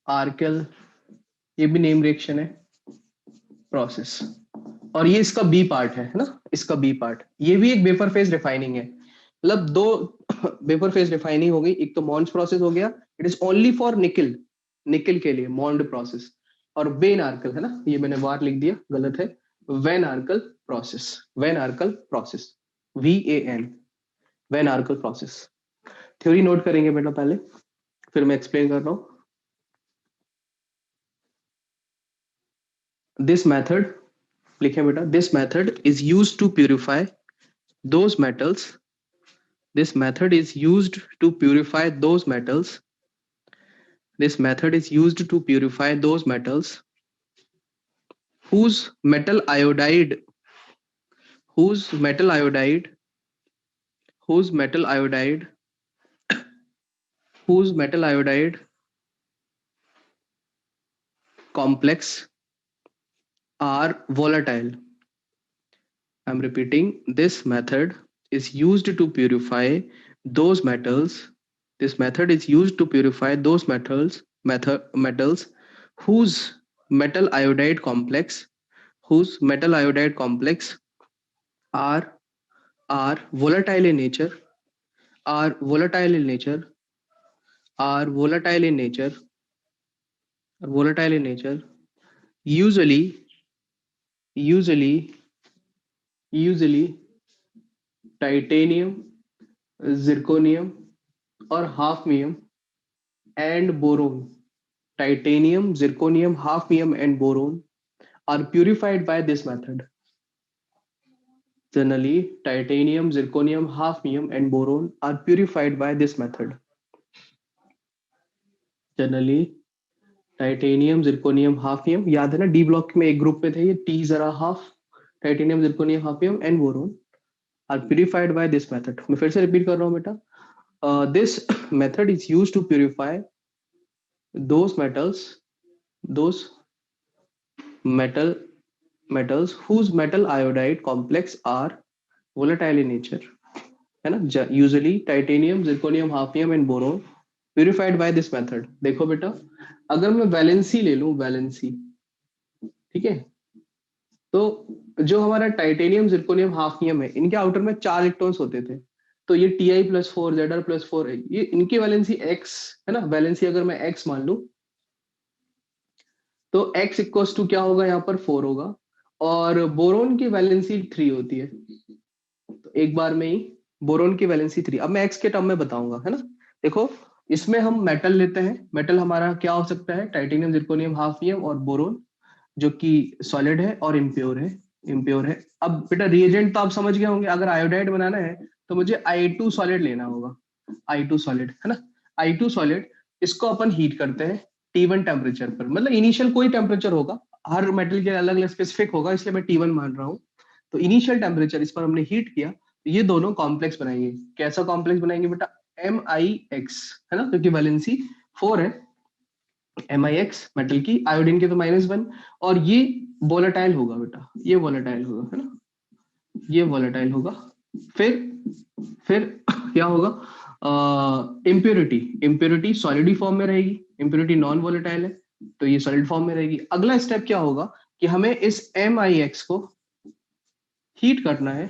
आर्कल, ये भी नेम रिएक्शन है, प्रोसेस। और ये इसका बी पार्ट है ना, इसका बी पार्ट, ये भी एक वेपर फेज रिफाइनिंग है। मतलब दो वेपर फेज रिफाइनिंग हो गई, एक तो मॉन्ड प्रोसेस हो गया, it is only for nickel, nickel के लिए मॉन्ड प्रोसेस। और वेन आर्कल है ना, ये मैंने वार लिख दिया, गलत है, van Arkel process, van Arkel process, VAN, van Arkel process. Theory note करेंगे बेटा पहले, फिर मैं एक्सप्लेन कर रहा हूं। दिस मेथड, लिखे बेटा, this method is use to purify those metals, this method is used to purify those metals, this method is used to purify those metals whose metal iodide, whose metal iodide, whose metal iodide, whose metal iodide complex are volatile. I'm repeating, this method is used to purify those metals, this method is used to purify those metals whose metal iodide complex, whose metal iodide complex are are volatile in nature, are volatile in nature, are volatile in nature, are volatile in nature, usually, usually, usually titanium, zirconium or hafnium and boron. Titanium, zirconium, hafnium and boron are purified by this method. Generally, titanium, zirconium, hafnium and boron are purified by this method. Generally, titanium, zirconium, hafnium, याद है ना D block में एक group में थे ये, टी जरा हाफ, titanium, zirconium, hafnium and boron are purified by this method. मैं फिर से रिपीट कर रहा हूँ बेटा, this method is use to purify those metals, those metal metals whose metal iodide complex are volatile in nature, है ना, usually titanium, zirconium, hafnium and boron purified by this method. देखो बेटा, अगर मैं वैलेंसी ले लूं, वैलेंसी, ठीक है, तो जो हमारा टाइटेनियम जिरकोनियम हाफनियम है, इनके आउटर में 4 इलेक्ट्रॉन्स होते थे। तो ये Ti+4 Zr+4 है, ये इनकी वैलेंसी x है ना, वैलेंसी अगर मैं x मान लूं तो x इक्वल्स टू क्या होगा, यहाँ पर 4 होगा। और बोरोन की वैलेंसी 3 होती है, तो एक बार में ही बोरोन की वैलेंसी 3। अब मैं x के टर्म में बताऊंगा, है ना। देखो, इसमें हम मेटल लेते हैं, मेटल हमारा क्या हो सकता है, टाइटेनियम जिरकोनियम हाफनियम और बोरोन, जो कि सॉलिड है और इम्प्योर है, इम्प्योर है। अब बेटा रिएजेंट तो आप समझ गए होंगे, अगर आयोडाइड बनाना है तो मुझे I2 सॉलिड लेना होगा, I2 सॉलिड, है ना। I2 सॉलिड, इसको अपन हीट करते हैं T1 टेम्परेचर पर, मतलब इनिशियल कोई टेम्परेचर होगा, हर मेटल के अलग अलग स्पेसिफिक होगा, इसलिए मैं T1 मान रहा हूँ। तो इनिशियल टेम्परेचर इस पर हमने हीट किया, तो ये दोनों कॉम्प्लेक्स बनाएंगे। कैसा कॉम्प्लेक्स बनाएंगे बेटा, MiX, है ना, क्योंकि वैलेंसी 4 है। MiX मेटल की, आयोडीन की तो -1। और ये वोलेटाइल होगा बेटा, ये वोलेटाइल होगा, है ना, ये वोलेटाइल होगा। फिर क्या होगा, इम्प्योरिटी, इम्प्योरिटी सॉलिड फॉर्म में रहेगी, इम्प्योरिटी नॉन वोलेटाइल है, तो ये सॉलिड फॉर्म में रहेगी। अगला स्टेप क्या होगा कि हमें इस MiX को हीट करना है,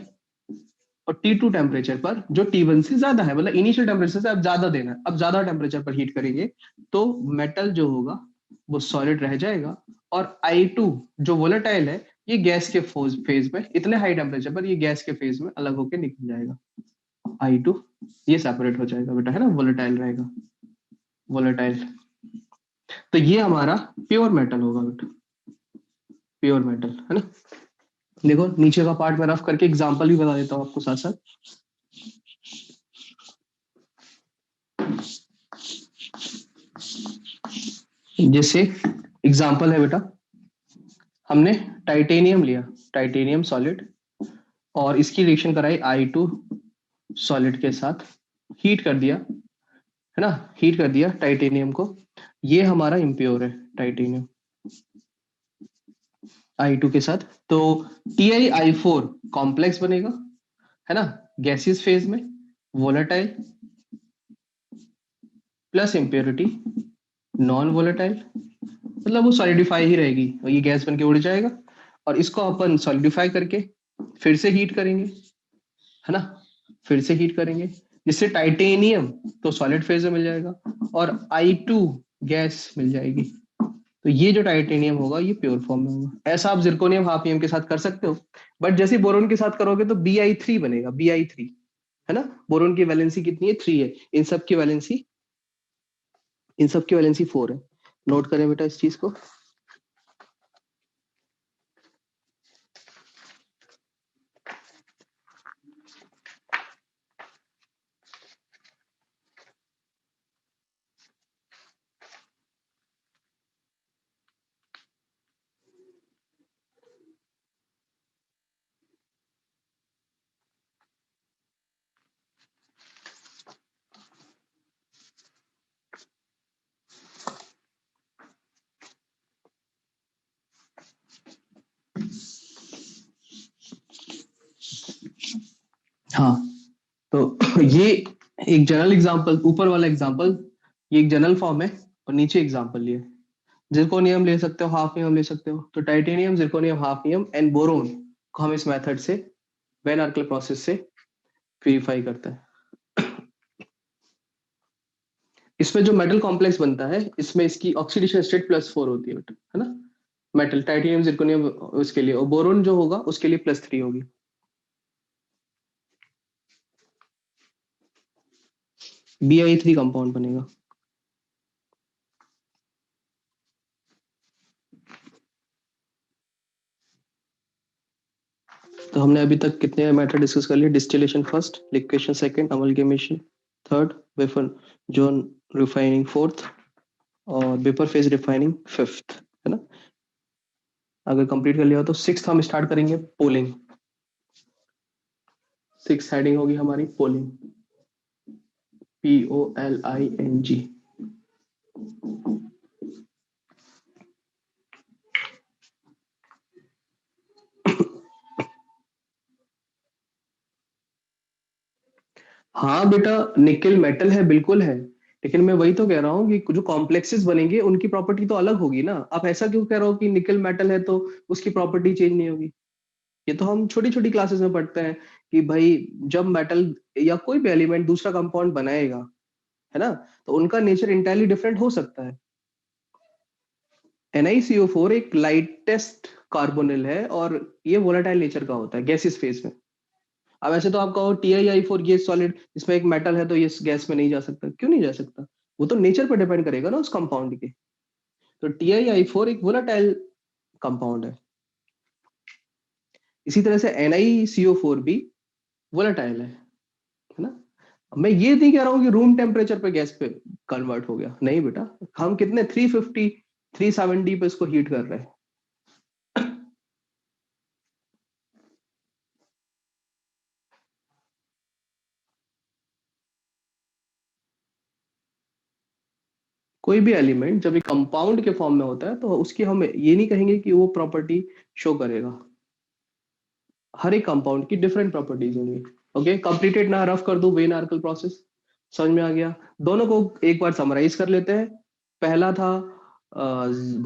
और T2 टेम्परेचर पर, जो T1 से ज्यादा है, मतलब इनिशियल टेम्परेचर से अब ज्यादा देना है, अब ज्यादा टेम्परेचर पर हीट करेंगे, तो मेटल जो होगा वो सॉलिड रह जाएगा। और I2 जो वोलेटाइल है, ये गैस के फेज में, इतने हाई टेम्परेचर पर ये गैस के फेज में अलग होकर निकल जाएगा। I2 ये सेपरेट हो जाएगा बेटा, है ना, वोलेटाइल रहेगा, वोलेटाइल। तो ये हमारा प्योर मेटल होगा बेटा, प्योर मेटल, है ना। देखो नीचे का पार्ट मैं रफ करके एग्जांपल भी बता देता हूँ आपको साथ साथ। जैसे एग्जांपल है बेटा, हमने टाइटेनियम लिया, टाइटेनियम सॉलिड, और इसकी रिएक्शन कराई I2 सॉलिड के साथ, हीट कर दिया, है ना, हीट कर दिया टाइटेनियम को। ये हमारा इम्प्योर है टाइटेनियम I2 के साथ। तो TiI4 कॉम्प्लेक्स बनेगा, है ना, गैसियस फेज में, volatile, plus impurity non volatile, मतलब वो सॉलिडिफाई ही रहेगी, और ये गैस बन के उड़ जाएगा। और इसको अपन सॉलिडिफाई करके फिर से हीट करेंगे, है ना, फिर से हीट करेंगे, जिससे टाइटेनियम तो सॉलिड फेज में मिल जाएगा, और I2 गैस मिल जाएगी। तो ये जो टाइटेनियम होगा ये प्योर फॉर्म में होगा। ऐसा आप जिरकोनियम हाफनियम के साथ कर सकते हो, बट जैसे बोरोन के साथ करोगे तो Bi3 बनेगा, Bi3, है ना। बोरोन की वैलेंसी कितनी है, 3 है, इन सब की वैलेंसी 4 है। नोट करें बेटा इस चीज को। हाँ, तो ये एक जनरल एग्जांपल, ऊपर वाला एग्जांपल ये एक जनरल फॉर्म है, और नीचे एग्जांपल लिए जिरकोनियम ले सकते हो, हाफनियम ले सकते हो। तो titanium, zirconium, hafnium and boron को हम इस मेथड से, वैन आर्कल प्रोसेस से प्यूरिफाई करते हैं। इसमें जो मेटल कॉम्प्लेक्स बनता है, इसमें इसकी ऑक्सीडेशन स्टेट +4 होती है बेटा, है ना। मेटल टाइटेनियम जिरकोनियम उसके लिए, और बोरोन जो होगा उसके लिए +3 होगी। Bi3 कंपाउंड बनेगा। तो हमने अभी तक कितने मेथड डिस्कस कर लिए, distillation first, liquation second, amalgamation third, vapour zone refining fourth, और वेपर फेज रिफाइनिंग फिफ्थ, है ना। अगर कंप्लीट कर लिया हो तो सिक्स्थ हम स्टार्ट करेंगे पोलिंग। सिक्स हेडिंग होगी हमारी पोलिंग, POLING। हाँ बेटा, निकेल मेटल है, बिल्कुल है, लेकिन मैं वही तो कह रहा हूँ कि जो कॉम्प्लेक्सेस बनेंगे उनकी प्रॉपर्टी तो अलग होगी ना। आप ऐसा क्यों कह रहे हो कि निकल मेटल है तो उसकी प्रॉपर्टी चेंज नहीं होगी? ये तो हम छोटी छोटी क्लासेस में पढ़ते हैं कि भाई जब मेटल या कोई भी एलिमेंट दूसरा कंपाउंड बनाएगा, है ना, तो उनका नेचर इंटायरली डिफरेंट हो सकता है। NiCO4 एक लाइटेस्ट कार्बोनिल है और ये वोलेटाइल नेचर का होता है गैसियस फेज में। अब ऐसे तो आप कहो TiI4 ये सॉलिड, इसमें एक मेटल है तो ये गैस में नहीं जा सकता, क्यों नहीं जा सकता? वो तो नेचर पर डिपेंड करेगा ना उस कंपाउंड के। तो TiI4 एक वोलेटाइल कंपाउंड है। इसी तरह से NiCO4 भी वोलेटाइल है ना। मैं ये नहीं कह रहा हूँ कि रूम टेम्परेचर पे गैस पे कन्वर्ट हो गया, नहीं बेटा। हम कितने 350 370 पे इसको हीट कर रहे हैं। कोई भी एलिमेंट जब एक कंपाउंड के फॉर्म में होता है तो उसकी हम ये नहीं कहेंगे कि वो प्रॉपर्टी शो करेगा। हर एक कंपाउंड की डिफरेंट प्रॉपर्टीज होंगी। ओके, कंप्लीटेड ना, रफ कर दूं वेन आर्कल प्रोसेस, समझ में आ गया? दोनों को एक बार समराइज कर लेते हैं। पहला था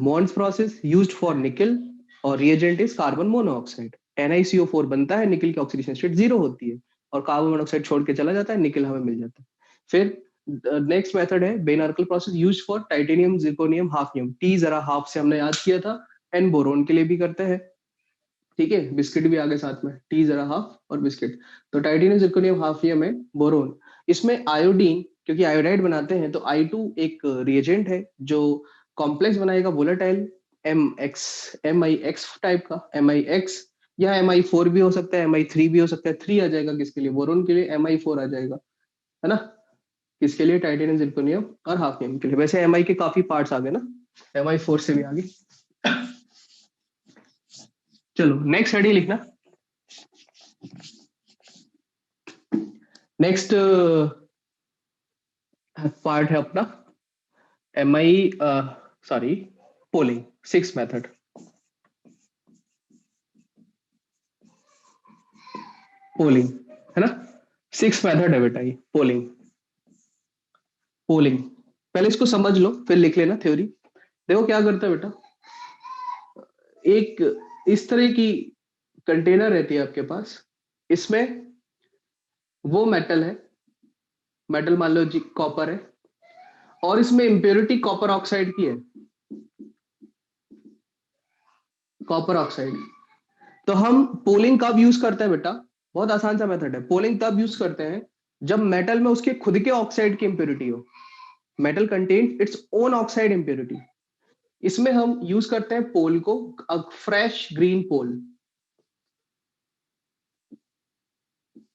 मॉन्स प्रोसेस यूज्ड फॉर निकल और reagent is carbon monoxide. NiCO4 बनता है, निकल की ऑक्सीडेशन स्टेट 0 होती है और कार्बन मोनोऑक्साइड छोड़ के चला जाता है, निकल हमें मिल जाता है। फिर नेक्स्ट मेथड है van Arkel process used for titanium zirconium hafnium. टी जरा हाफ से हमने याद किया था, एन बोरोन के लिए भी करते हैं। ठीक है, बिस्किट भी आ गए साथ में, टी जरा हाफ और बिस्किट। तो टाइटेनियम जिर्कोनियम हाफियम है, बोरोन। इसमें आयोडीन, क्योंकि आयोडाइड बनाते हैं तो I2 एक रिएजेंट है जो कॉम्प्लेक्स बनाएगा वोलेटाइल MX टाइप का MIX, या MI4 भी हो सकता है, MI3 भी हो सकता है। 3 आ जाएगा किसके लिए? बोरोन के लिए। MI4 आ जाएगा, है ना, किसके लिए? टाइटेनियम जिर्कोनियम और हाफियम के लिए। वैसे MI के काफी पार्ट्स आ गए ना, MI4 से भी आगे। चलो नेक्स्ट हेडिंग लिखना। नेक्स्ट पार्ट है अपना MI, sorry, polling, six method. Polling, है ना, सिक्स मेथड है बेटा ये पोलिंग। पोलिंग पहले इसको समझ लो फिर लिख लेना थ्योरी। देखो क्या करता है बेटा, एक इस तरह की कंटेनर रहती है आपके पास, इसमें वो मेटल है, मेटल मान लो जी कॉपर है, और इसमें इंप्योरिटी कॉपर ऑक्साइड की है, कॉपर ऑक्साइड। तो हम पोलिंग कब यूज करते हैं बेटा? बहुत आसान सा मेथड है। पोलिंग तब यूज करते हैं जब मेटल में उसके खुद के ऑक्साइड की इंप्योरिटी हो। Metal contain its own oxide impurity. इसमें हम यूज करते हैं पोल को, फ्रेश ग्रीन पोल,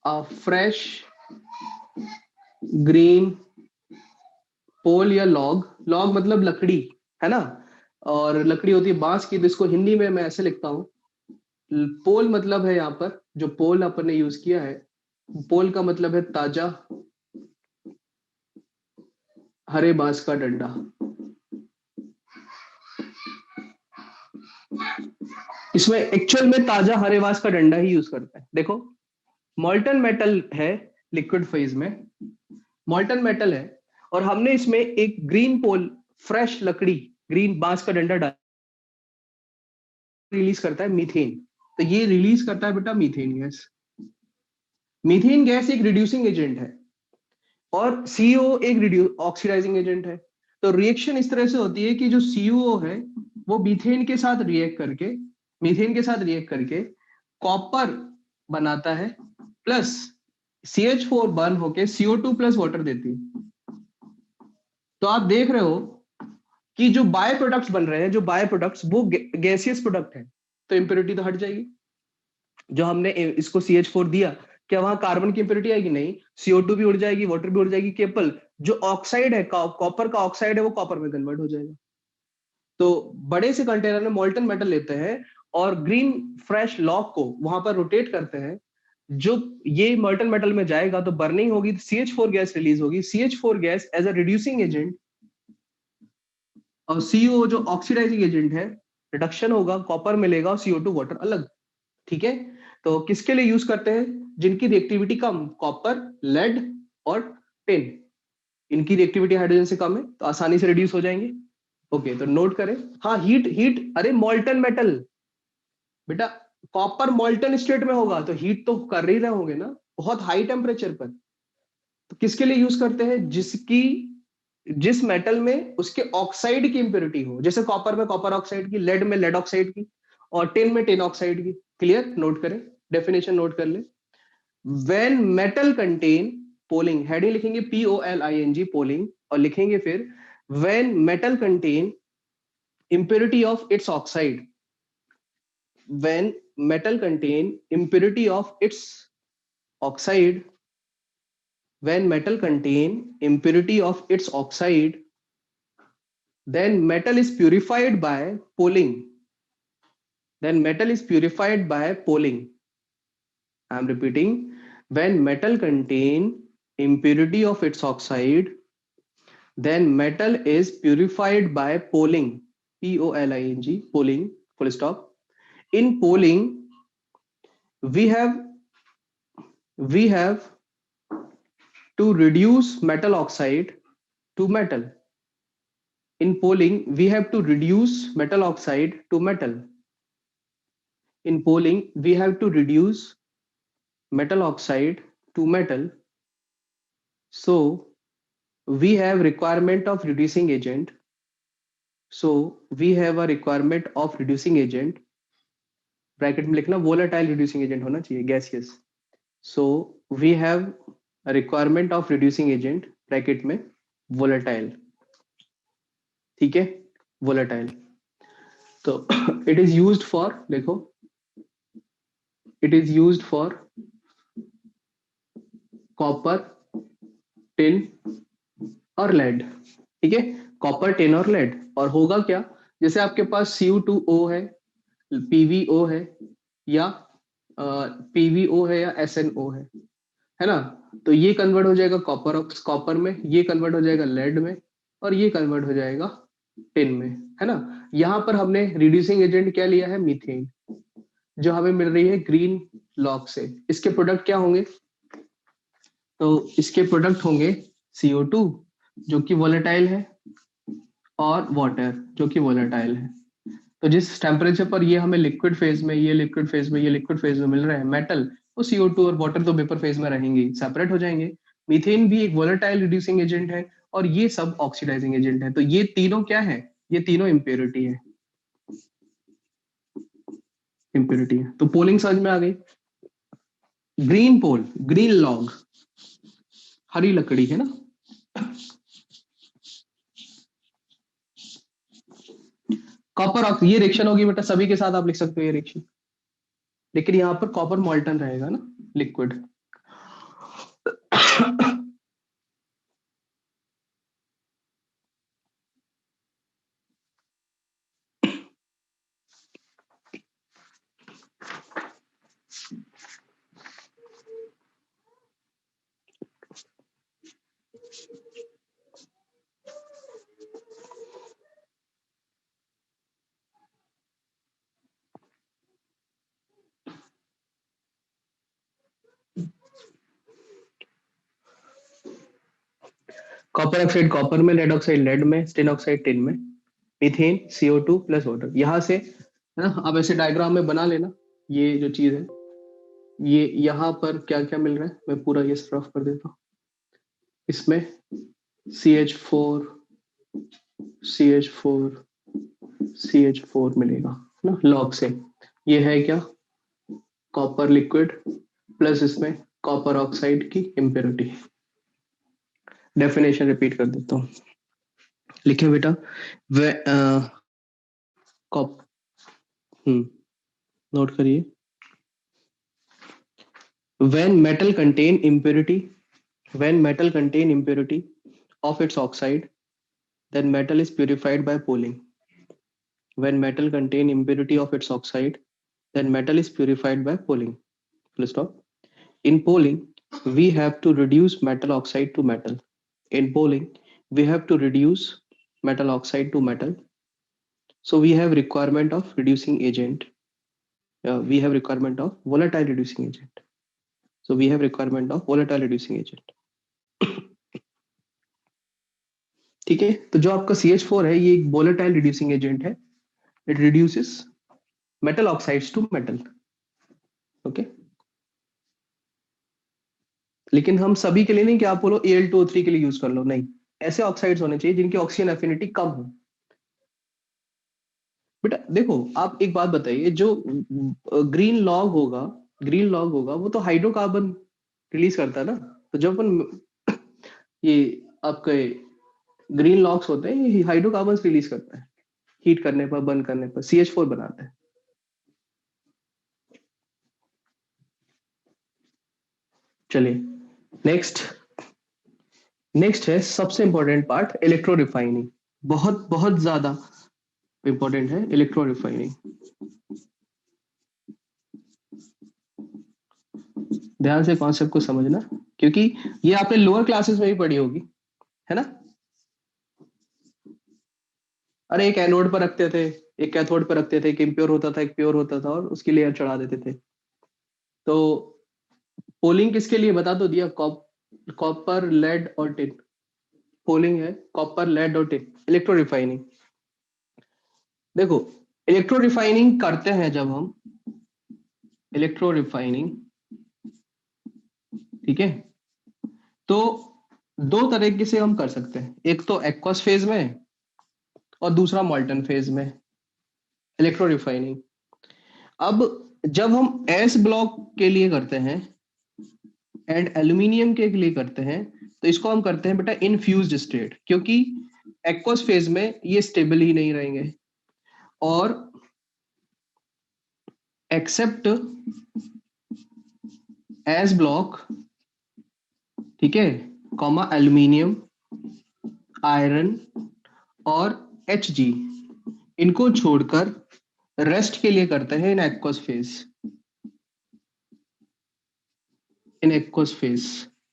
फ्रेश ग्रीन पोल या लॉग। लॉग मतलब लकड़ी, है ना, और लकड़ी होती है बांस की, तो इसको हिंदी में मैं ऐसे लिखता हूं, पोल मतलब है यहाँ पर जो पोल अपन ने यूज किया है, पोल का मतलब है ताजा हरे बांस का डंडा। इसमें एक्चुअल में ताजा हरे बांस का डंडा ही यूज करता है। देखो मॉल्टन मेटल है, लिक्विड फेज में मॉल्टन मेटल है, और हमने इसमें एक ग्रीन पोल, फ्रेश लकड़ी, ग्रीन बांस का डंडा डाल, रिलीज करता है मीथेन। तो ये रिलीज करता है बेटा मीथेन गैस। मीथेन गैस एक रिड्यूसिंग एजेंट है और CO एक ऑक्सीडाइजिंग एजेंट है। तो रिएक्शन इस तरह से होती है कि जो CO है वो मीथेन के साथ रिएक्ट करके, मीथेन के साथ रिएक्ट करके कॉपर बनाता है, प्लस CH4 बर्न होके CO2 प्लस वाटर देती है। तो आप देख रहे हो कि जो बाय प्रोडक्ट्स बन रहे हैं, जो बाय प्रोडक्ट्स वो गैसियस प्रोडक्ट है, तो इंप्योरिटी तो हट जाएगी। जो हमने इसको CH4 दिया, क्या वहां कार्बन की इंप्योरिटी आएगी? नहीं। CO2 भी उड़ जाएगी, वाटर भी उड़ जाएगी, केवल जो ऑक्साइड है, कॉपर का ऑक्साइड है, वो कॉपर में कन्वर्ट हो जाएगा। तो बड़े से कंटेनर में मोल्टन मेटल लेते हैं और ग्रीन फ्रेश लॉग को वहां पर रोटेट करते हैं। जो ये मोल्टन मेटल में जाएगा तो बर्निंग होगी, तो CH4 गैस रिलीज होगी। CH4 gas as a reducing agent, और CO जो ऑक्सीडाइजिंग एजेंट है, रिडक्शन होगा, कॉपर मिलेगा और CO2 वाटर अलग। ठीक है, तो किसके लिए यूज करते हैं? जिनकी रिएक्टिविटी कम, कॉपर, लेड और टिन। इनकी रिएक्टिविटी हाइड्रोजन से कम है तो आसानी से रिड्यूस हो जाएंगे। ओके, तो नोट करें। हाँ, हीट हीट, अरे मॉल्टन मेटल बेटा, कॉपर मॉल्टन स्टेट में होगा तो हीट तो कर ही रहे होंगे ना, बहुत हाई टेम्परेचर पर। तो किसके लिए यूज करते हैं? जिस मेटल में उसके ऑक्साइड की इंप्योरिटी हो, जैसे कॉपर में कॉपर ऑक्साइड की, लेड में लेड ऑक्साइड की, और टिन में टिन ऑक्साइड की। क्लियर? नोट करें, डेफिनेशन नोट कर ले। When metal contain, polling heading लिखेंगे POLING, पोलिंग, और लिखेंगे फिर when metal contain impurity of its oxide, when metal contain impurity of its oxide, when metal contain impurity of its oxide, then metal is purified by pooling. Then metal is purified by pooling. I am repeating, when metal contain impurity of its oxide, then metal is purified by pooling. POLING, pooling, full stop. In pooling, we have we have to reduce metal oxide to metal. In pooling, we have to reduce metal oxide to metal. In pooling, we have to reduce metal oxide to metal. So we have requirement of reducing agent. So we have a requirement of reducing agent. Bracket में लिखना volatile reducing agent होना चाहिए, gaseous. So we have a requirement of reducing agent, bracket में volatile. ठीक है, volatile. तो it is used for, देखो, it is used for copper, tin और lead. ठीक है, कॉपर, टिन और लेड। और होगा क्या, जैसे आपके पास Cu2O है, PVO है, या PVO है, या SNO है ना? तो ये कन्वर्ट हो जाएगा कॉपर में, ये कन्वर्ट हो जाएगा लेड में, और ये कन्वर्ट हो जाएगा टिन में, है ना? यहाँ पर हमने रिड्यूसिंग एजेंट क्या लिया है? मीथेन, जो हमें मिल रही है ग्रीन लॉग से। इसके प्रोडक्ट क्या होंगे? तो इसके प्रोडक्ट होंगे CO2 जो कि वोलेटाइल है, और वाटर जो कि वोलेटाइल है। तो जिस टेम्परेचर पर ये हमें लिक्विड फेज में, ये लिक्विड फेज में, ये लिक्विड फेज में मिल रहे हैं मेटल, वो CO2 और वाटर तो वेपर फेज में रहेंगे, सेपरेट हो जाएंगे। मीथेन भी एक वोलेटाइल रिड्यूसिंग एजेंट है, और ये सब ऑक्सीडाइजिंग एजेंट है। तो ये तीनों क्या है? ये तीनों इम्प्योरिटी है, इम्प्योरिटी है। तो पोलिंग समझ में आ गई। ग्रीन पोल, ग्रीन लॉग, हरी लकड़ी है ना। कॉपर, ये रिएक्शन होगी बेटा, सभी के साथ आप लिख सकते हो ये रिएक्शन, लेकिन यहाँ पर कॉपर मॉल्टन रहेगा ना, लिक्विड। कॉपर ऑक्साइड कॉपर में, लेड ऑक्साइड लेड में, टिन ऑक्साइड टिन में, मीथेन CO2 प्लस वाटर। यहाँ से है ना, आप ऐसे डायग्राम में बना लेना। ये जो चीज है, ये यहाँ पर क्या क्या मिल रहा है, मैं पूरा ये रफ कर देता हूँ। इसमें CH4 CH4 CH4 मिलेगा ना लॉग से। ये है क्या? कॉपर लिक्विड, प्लस इसमें कॉपर ऑक्साइड की इम्प्योरिटी। डेफिनेशन रिपीट कर देता हूँ, लिखे बेटा। वे कॉप नोट करिए। when metal contain impurity when metal contain impurity of its oxide, then metal is purified by pooling. When metal contain impurity of its oxide, then metal is purified by pooling. Full stop. In pooling, we have to reduce metal oxide to metal. In pooling, we have to reduce metal oxide to metal. So we have requirement of reducing agent. We have requirement of volatile reducing agent. So we have requirement of volatile reducing agent. ठीक है, तो जो आपका CH4 है ये एक volatile reducing agent है, it reduces metal oxides to metal. Okay, लेकिन हम सभी के लिए नहीं कि आप बोलो Al2O3 के लिए यूज कर लो, नहीं, ऐसे ऑक्साइड्स होने चाहिए जिनकी ऑक्सीजन एफिनिटी कम हो। बेटा देखो, आप एक बात बताइए, जो ग्रीन लॉग होगा, ग्रीन लॉग होगा वो तो हाइड्रोकार्बन रिलीज करता है ना। तो जब अपन ये आपके ग्रीन लॉग्स होते हैं ये हाइड्रोकार्बन रिलीज करता है, हीट करने पर, बर्न करने पर CH4 बनाता है। चलिए नेक्स्ट, नेक्स्ट है सबसे इंपॉर्टेंट पार्ट, इलेक्ट्रो रिफाइनिंग। बहुत बहुत ज्यादा इंपॉर्टेंट है इलेक्ट्रो रिफाइनिंग। ध्यान से कॉन्सेप्ट को समझना, क्योंकि ये आपने लोअर क्लासेस में भी पढ़ी होगी, है ना। अरे एक एनोड पर रखते थे, एक कैथोड पर रखते थे, एक इम्प्योर होता था एक प्योर होता था, और उसकी लेयर चढ़ा देते थे। तो पोलिंग किसके लिए बता तो दिया, कॉपर लेड और टिन। पोलिंग है कॉपर लेड और टिन। इलेक्ट्रो रिफाइनिंग, देखो इलेक्ट्रो रिफाइनिंग करते हैं जब हम, इलेक्ट्रो रिफाइनिंग, ठीक है, तो दो तरीके से हम कर सकते हैं, एक तो एक्वस फेज में और दूसरा मॉल्टन फेज में, इलेक्ट्रो रिफाइनिंग। अब जब हम एस ब्लॉक के लिए करते हैं एंड एल्यूमिनियम के लिए करते हैं, तो इसको हम करते हैं बेटा इनफ्यूज्ड स्टेट, क्योंकि एक्वस फेज में ये स्टेबल ही नहीं रहेंगे, और एक्सेप्ट एस ब्लॉक, ठीक है, कॉमा एल्यूमिनियम, आयरन और Hg, इनको छोड़कर रेस्ट के लिए करते हैं in aqueous phase, in aqueous phase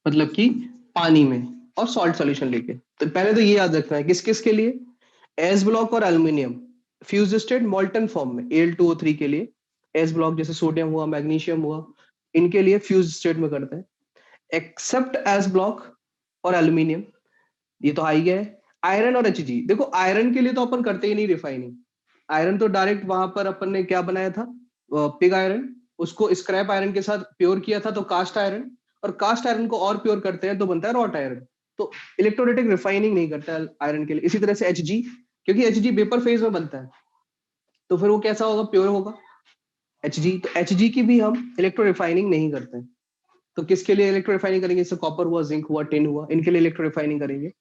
मतलब कि पानी में और सॉल्ट सॉल्यूशन लेके। तो पहले तो ये याद रखना है किस किस के लिए, एस ब्लॉक और एल्यूमिनियम फ्यूज स्टेट मॉल्टन फॉर्म में Al2O3 के लिए, एस ब्लॉक जैसे सोडियम हुआ मैग्नीशियम हुआ, इनके लिए फ्यूज स्टेट में करते हैं, एक्सेप्ट एस ब्लॉक और एल्यूमिनियम, ये तो आ ही गया है। आयरन और Hg, देखो आयरन के लिए तो अपन करते ही नहीं रिफाइनिंग, आयरन तो डायरेक्ट वहां पर अपन ने क्या बनाया था, पिग आयरन, उसको स्क्रैप आयरन के साथ प्योर किया था तो कास्ट आयरन, और कास्ट आयरन को और प्योर करते हैं तो बनता है रॉट आयरन। तो इलेक्ट्रोलाइटिक रिफाइनिंग नहीं करता है आयरन के लिए। इसी तरह से Hg, क्योंकि Hg वेपर फेज में बनता है, तो फिर वो कैसा होगा, प्योर होगा Hg। तो Hg की भी हम इलेक्ट्रो रिफाइनिंग नहीं करते हैं। तो किसके लिए इलेक्ट्रो रिफाइनिंग करेंगे, जैसे कॉपर हुआ, जिंक हुआ, टिन हुआ, इनके लिए इलेक्ट्रो रिफाइनिंग करेंगे।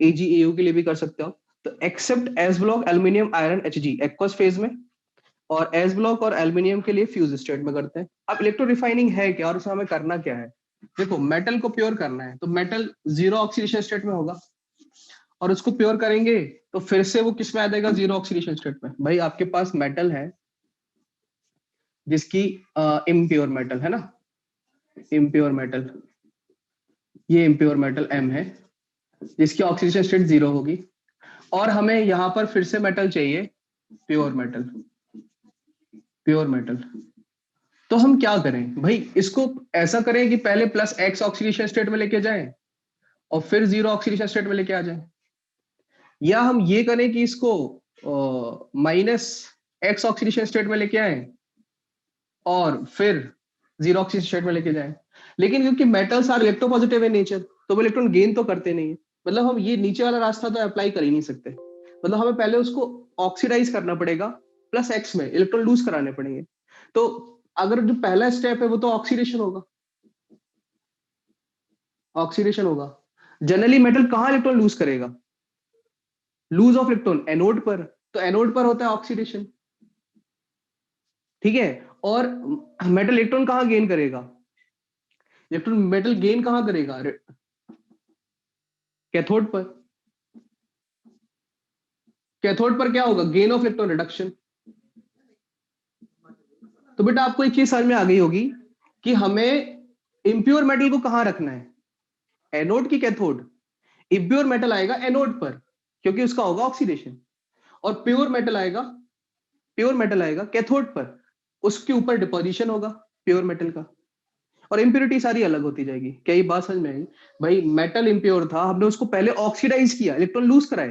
AgAu के लिए भी कर सकते हो। तो except s block aluminium iron Hg aqueous phase में, और एस ब्लॉक और एल्यूमिनियम के लिए फ्यूज स्टेट में करते हैं। अब इलेक्ट्रो रिफाइनिंग है क्या और उसमें हमें करना क्या है, देखो मेटल को प्योर करना है तो मेटल जीरो ऑक्सीडेशन स्टेट में होगा, और उसको प्योर करेंगे तो फिर से वो किस में आ जाएगा, जीरो ऑक्सीडेशन स्टेट में। भाई आपके पास मेटल है जिसकी इम्प्योर मेटल है ना, इम्प्योर मेटल, ये इम्प्योर मेटल M है जिसकी ऑक्सीडेशन स्टेट जीरो होगी, और हमें यहां पर फिर से मेटल चाहिए, प्योर मेटल, प्योर मेटल। तो हम क्या करें भाई, इसको ऐसा करें कि पहले +X ऑक्सीडेशन स्टेट में लेके जाएं और फिर जीरो ऑक्सीडेशन स्टेट में लेके आ जाएं, या हम ये करें कि इसको -X ऑक्सीडेशन स्टेट में लेके आए और फिर जीरो ऑक्सीडेशन स्टेट में लेके जाएं। लेकिन क्योंकि metals are electropositive in nature, तो वो इलेक्ट्रॉन गेन तो करते नहीं है, मतलब हम ये नीचे वाला रास्ता तो अप्लाई कर ही नहीं सकते, मतलब हमें पहले उसको ऑक्सीडाइज करना पड़ेगा, +X में इलेक्ट्रॉन लूज कराने पड़ेंगे। तो अगर जो पहला स्टेप है वो तो ऑक्सीडेशन होगा, ऑक्सीडेशन होगा। जनरली मेटल कहाँ इलेक्ट्रॉन लूज करेगा, लूज ऑफ इलेक्ट्रॉन एनोड पर, तो एनोड पर होता है ऑक्सीडेशन, ठीक है। और मेटल इलेक्ट्रॉन कहाँ गेन करेगा, इलेक्ट्रॉन मेटल गेन कहाँ करेगा, कैथोड पर। कैथोड पर क्या होगा, गेन ऑफ इलेक्ट्रॉन रिडक्शन। तो बेटा आपको एक चीज समझ में आ गई होगी कि हमें इम्प्योर मेटल को कहाँ रखना है, एनोड की कैथोड। इम्प्योर मेटल आएगा एनोड पर क्योंकि उसका होगा ऑक्सीडेशन, और प्योर मेटल आएगा, प्योर मेटल आएगा कैथोड पर, उसके ऊपर डिपोजिशन होगा प्योर मेटल का, और इम्प्योरिटी सारी अलग होती जाएगी। क्या ये बात समझ में आई? भाई मेटल इम्प्योर था, हमने उसको पहले ऑक्सीडाइज किया, इलेक्ट्रॉन लूज कराए,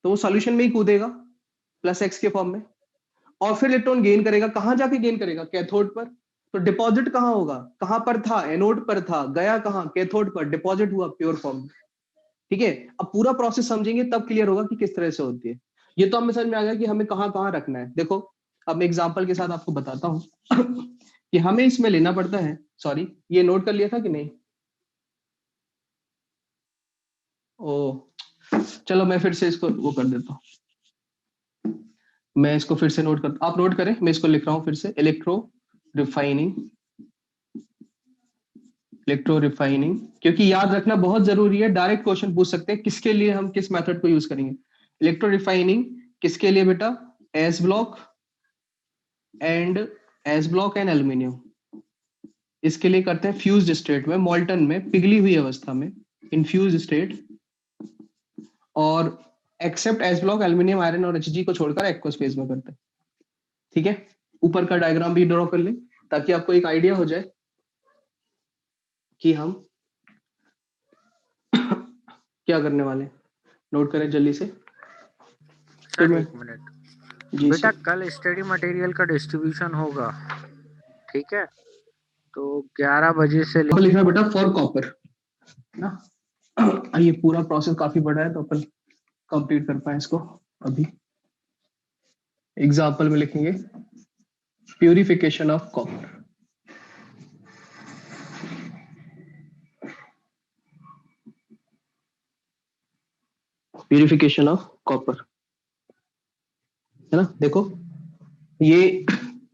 तो वो सॉल्यूशन में ही कूदेगा प्लस एक्स के फॉर्म में, और फिर इलेक्ट्रॉन गेन करेगा। कहां जाके गेन करेगा? कैथोड पर। तो डिपॉजिट कहां होगा? कहां पर था? एनोड पर था, गया कहां? कैथोड पर, डिपॉजिट हुआ प्योर फॉर्म में। ठीक है, अब पूरा प्रोसेस समझेंगे तब क्लियर होगा कि किस तरह से होती है। ये तो हमें समझ में आ गया कि हमें कहां कहां रखना है। देखो अब मैं एग्जांपल के साथ आपको बताता हूं कि हमें इसमें लेना पड़ता है, सॉरी ये नोट कर लिया था कि नहीं? ओ चलो मैं फिर से इसको वो कर देता हूँ, मैं इसको फिर से नोट कर, आप नोट करें, मैं इसको लिख रहा हूं फिर से। रिफाइनिंग इलेक्ट्रो रिफाइनिंग, क्योंकि याद रखना बहुत जरूरी है, डायरेक्ट क्वेश्चन पूछ सकते हैं किसके लिए हम किस मेथड को यूज करेंगे। इलेक्ट्रो रिफाइनिंग किसके लिए बेटा? एस ब्लॉक एंड एल्यूमिनियम, इसके लिए करते हैं फ्यूज्ड स्टेट में, मॉल्टन में, पिघली हुई अवस्था में, इनफ्यूज स्टेट, और except s block aluminium iron और एच को छोड़कर एक्वस फेज में करते हैं। ठीक है, ऊपर का डायग्राम भी ड्रॉ कर ले ताकि आपको एक आइडिया हो जाए कि हम क्या करने वाले हैं। नोट करें जल्दी से। फिर सर मैं, एक मिनट, जी बेटा सर, कल स्टडी मटेरियल का डिस्ट्रीब्यूशन होगा, ठीक है? तो 11 बजे से अब लिखना बेटा फॉर कॉपर ना। ये पूरा प्रोसेस काफी बड़ा है तो अपन कंप्लीट कर पाए इसको। अभी एग्जाम्पल में लिखेंगे purification of copper. Purification of copper है ना। देखो ये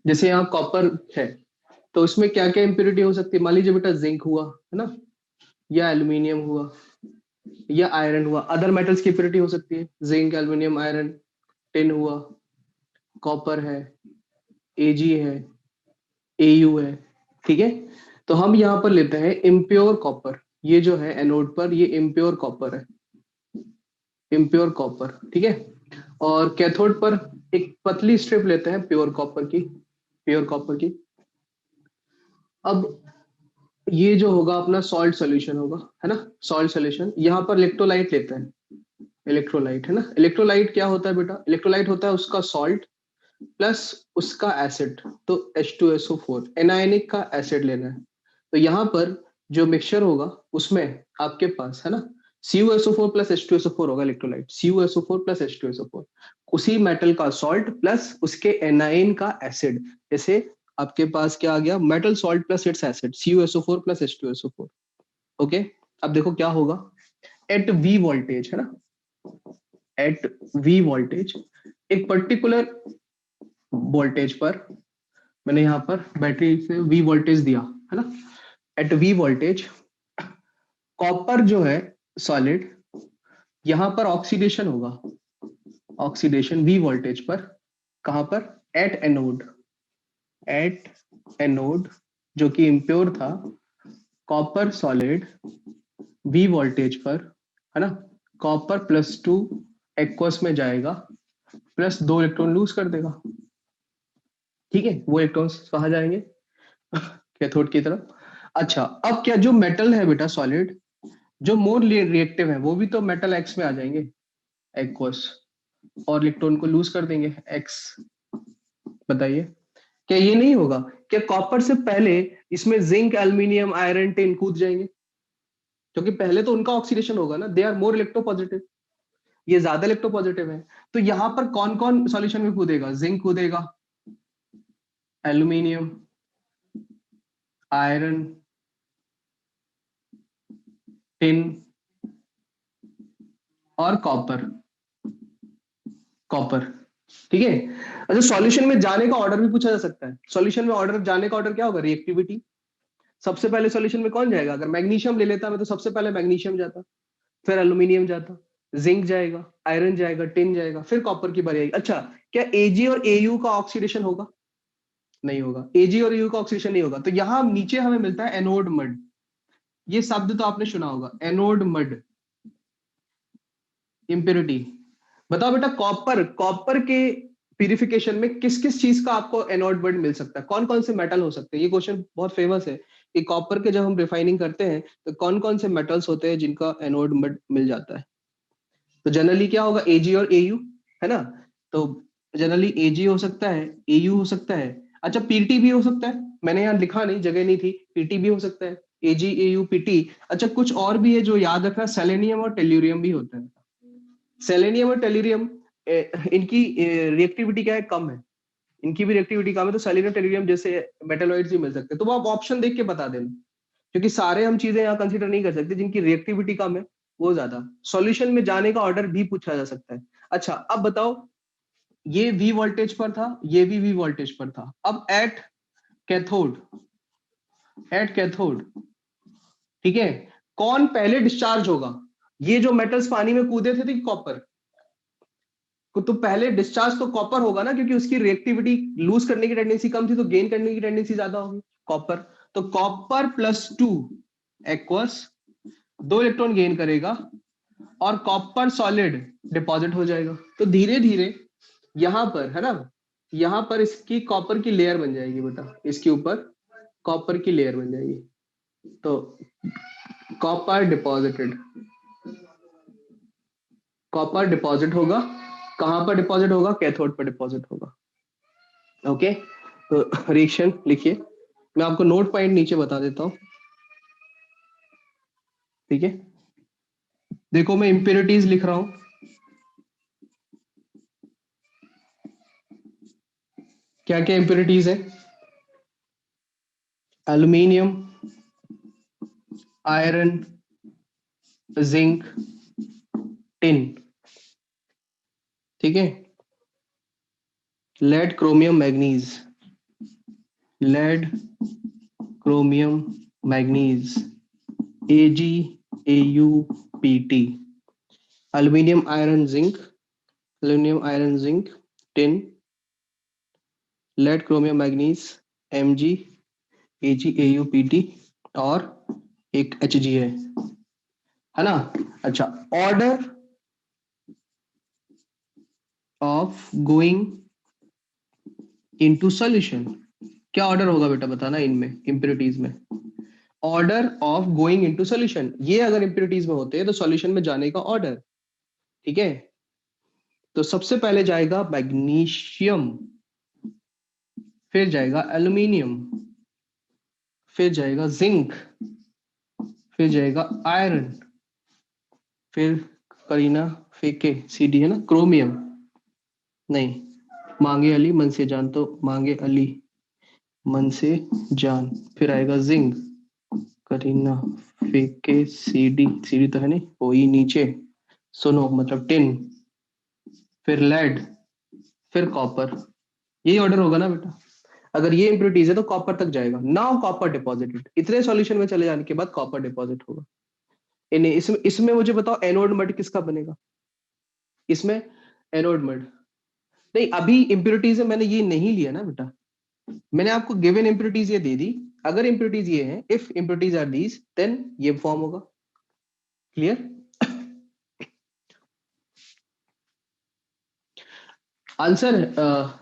जैसे यहाँ कॉपर है तो उसमें क्या क्या इंप्योरिटी हो सकती है? मान लीजिए बेटा जिंक हुआ है ना, या एल्यूमिनियम हुआ, या आयरन हुआ। अदर मेटल्स की इंप्योरिटी हो सकती है, जिंक, एल्यूमिनियम, आयरन, टिन हुआ, कॉपर है, एजी है, एयू है। ठीक है, तो हम यहाँ पर लेते हैं इम्प्योर कॉपर। ये जो है एनोड पर, ये इम्प्योर कॉपर है, इम्प्योर कॉपर। ठीक है, और कैथोड पर एक पतली स्ट्रिप लेते हैं प्योर कॉपर की, प्योर कॉपर की। अब ये जो होगा अपना सॉल्ट सॉल्यूशन होगा, है ना, सॉल्ट सॉल्यूशन। यहाँ पर इलेक्ट्रोलाइट लेते हैं, इलेक्ट्रोलाइट है ना। इलेक्ट्रोलाइट क्या होता है बेटा? इलेक्ट्रोलाइट होता है उसका सॉल्ट प्लस उसका एसिड, तो H2SO4 एनायनिक का एसिड लेना है। तो यहाँ पर जो मिक्सचर होगा उसमें आपके पास है ना CuSO4 प्लस H2SO4 होगा, इलेक्ट्रोलाइट CuSO4 प्लस H2SO4, उसी मेटल का सॉल्ट प्लस उसके एनाइन का एसिड। जैसे आपके पास क्या आ गया? Metal salt plus it's acid CuSO4 plus H2SO4। Okay, अब देखो क्या होगा एट V वोल्टेज, है ना, एट V वोल्टेज, एक पर्टिकुलर वोल्टेज पर, मैंने यहाँ पर बैटरी से V वोल्टेज दिया है ना, एट V वोल्टेज कॉपर जो है सॉलिड, यहाँ पर ऑक्सीडेशन होगा, ऑक्सीडेशन V वोल्टेज पर। कहां पर? एट एनोड, एट एनोड जो कि इम्प्योर था, कॉपर सॉलिड V वोल्टेज पर, है ना, कॉपर +2 एक्वस में जाएगा, प्लस 2 इलेक्ट्रॉन लूज कर देगा। ठीक है, वो इलेक्ट्रॉन्स कहाँ जाएंगे? कैथोड की तरफ। अच्छा, अब क्या जो मेटल है बेटा सॉलिड, जो मोर रिएक्टिव है, वो भी तो मेटल एक्स में आ जाएंगे, एक्वस, और इलेक्ट्रॉन को लूज कर देंगे एक्स। बताइए क्या ये नहीं होगा? क्या कॉपर से पहले इसमें जिंक, एल्यूमिनियम, आयरन, टिन कूद जाएंगे? क्योंकि पहले तो उनका ऑक्सीडेशन होगा ना, दे आर मोर इलेक्ट्रोपॉजिटिव, ये ज्यादा इलेक्ट्रोपॉजिटिव है। तो यहाँ पर कौन कौन सॉल्यूशन में कूदेगा? जिंक कूदेगा, एल्यूमिनियम, आयरन, टिन और कॉपर, कॉपर। ठीक है, अच्छा सॉल्यूशन में जाने का ऑर्डर भी पूछा जा सकता है। सॉल्यूशन में ऑर्डर, जाने का ऑर्डर क्या होगा? रिएक्टिविटी। सबसे पहले सॉल्यूशन में कौन जाएगा? अगर मैग्नीशियम ले लेता मैं तो सबसे पहले मैग्नीशियम जाता, फिर एल्यूमिनियम जाता, जिंक जाएगा, आयरन जाएगा, टिन जाएगा, फिर कॉपर की बारी आएगी। अच्छा, क्या एजी और एयू का ऑक्सीडेशन होगा? नहीं होगा, एजी और एयू का ऑक्सीडेशन नहीं होगा। तो यहां नीचे हमें मिलता है एनोड मड। ये शब्द तो आपने सुना होगा, एनोड मड, इम्प्योरिटी। बताओ बेटा कॉपर, कॉपर के प्यूरिफिकेशन में किस किस चीज का आपको एनोड मड मिल सकता है? कौन कौन से मेटल हो सकते हैं? ये क्वेश्चन बहुत फेमस है कि कॉपर के जब हम रिफाइनिंग करते हैं तो कौन कौन से मेटल्स होते हैं जिनका एनोड मिल जाता है। तो जनरली क्या होगा, एजी और एयू, है ना। तो जनरली एजी हो सकता है, एयू हो सकता है, अच्छा पीटी भी हो सकता है, मैंने यहाँ लिखा नहीं, जगह नहीं थी, पीटी भी हो सकता है, एजी एयू पीटी। अच्छा कुछ और भी है जो याद रखना, सेलेनियम और टेल्यूरियम भी होता है। सेलेनियम और टेल्यूरियम इनकी रिएक्टिविटी क्या है, कम है, इनकी भी रिएक्टिविटी कम है, तो सेलेनियम टेल्यूरियम जैसे मेटेलॉइड्स भी मिल सकते हैं। तो वो आप ऑप्शन देख के बता देना, क्योंकि सारे हम चीजें यहाँ कंसीडर नहीं कर सकते, जिनकी रिएक्टिविटी कम है वो ज्यादा। सॉल्यूशन में जाने का ऑर्डर भी पूछा जा सकता है। अच्छा अब बताओ, ये वी वोल्टेज पर था, ये भी वी वोल्टेज पर था, अब कैथोड एट कैथोड, ठीक है, कौन पहले डिस्चार्ज होगा। ये जो मेटल्स पानी में कूदे थे कॉपर को, तो पहले डिस्चार्ज तो कॉपर होगा ना, क्योंकि उसकी रिएक्टिविटी लूज करने की टेंडेंसी कम थी, तो गेन करने की टेंडेंसी ज्यादा होगी कॉपर। तो कॉपर +2 एक्वस 2 इलेक्ट्रॉन गेन करेगा और कॉपर सॉलिड डिपॉजिट हो जाएगा। तो धीरे धीरे यहां पर, है ना, यहां पर इसकी कॉपर की लेयर बन जाएगी बेटा, इसके ऊपर कॉपर की लेयर बन जाएगी। तो कॉपर डिपॉजिटेड, कॉपर डिपॉजिट होगा, कहां पर डिपॉजिट होगा, कैथोड पर डिपॉजिट होगा। ओके, तो रिएक्शन लिखिए, मैं आपको नोट पॉइंट नीचे बता देता हूं, ठीक है। देखो मैं इंप्योरिटीज लिख रहा हूं, क्या क्या इंप्योरिटीज है, एल्यूमिनियम, आयरन, जिंक, टिन, ठीक है, lead, chromium, manganese, lead, chromium, manganese, AG, AU, PT, aluminium, iron, zinc, aluminium, iron, zinc, tin, lead, chromium, manganese, MG, AG, AU, PT, और एक एचजी है ना। अच्छा, order of going into solution, क्या order होगा बेटा बताना इनमें इंप्योरिटीज में, order of going into solution, ये अगर इंप्योरिटीज में होते हैं तो सॉल्यूशन में जाने का ऑर्डर, ठीक है। तो सबसे पहले जाएगा मैग्नीशियम, फिर जाएगा एल्यूमिनियम, फिर जाएगा जिंक, फिर जाएगा आयरन, फिर करीना फेंके सीडी है ना, क्रोमियम, नहीं, मांगे अली मन से जान, तो मांगे अली मन से जान, फिर आएगा जिंक, करीना फेंके सीडी, सीडी तो है नहीं, वही नीचे, सुनो मतलब टिन, फिर लेड, फिर कॉपर, यही ऑर्डर होगा ना बेटा। अगर ये इंप्योरिटीज है तो कॉपर तक जाएगा, नाउ कॉपर डिपॉजिटेड, इतने सॉल्यूशन में चले जाने के बाद कॉपर डिपॉजिट होगा। इन्हें इसमें इसमें मुझे बताओ एनोड मड किसका बनेगा, इसमें एनोड मड, नहीं अभी इंप्योरिटीज है, मैंने ये नहीं लिया ना बेटा, मैंने आपको गिवन इंप्योरिटीज ये दे दी, अगर इंप्योरिटीज ये है, if impurities are these then ये फॉर्म होगा, क्लियर। आंसर,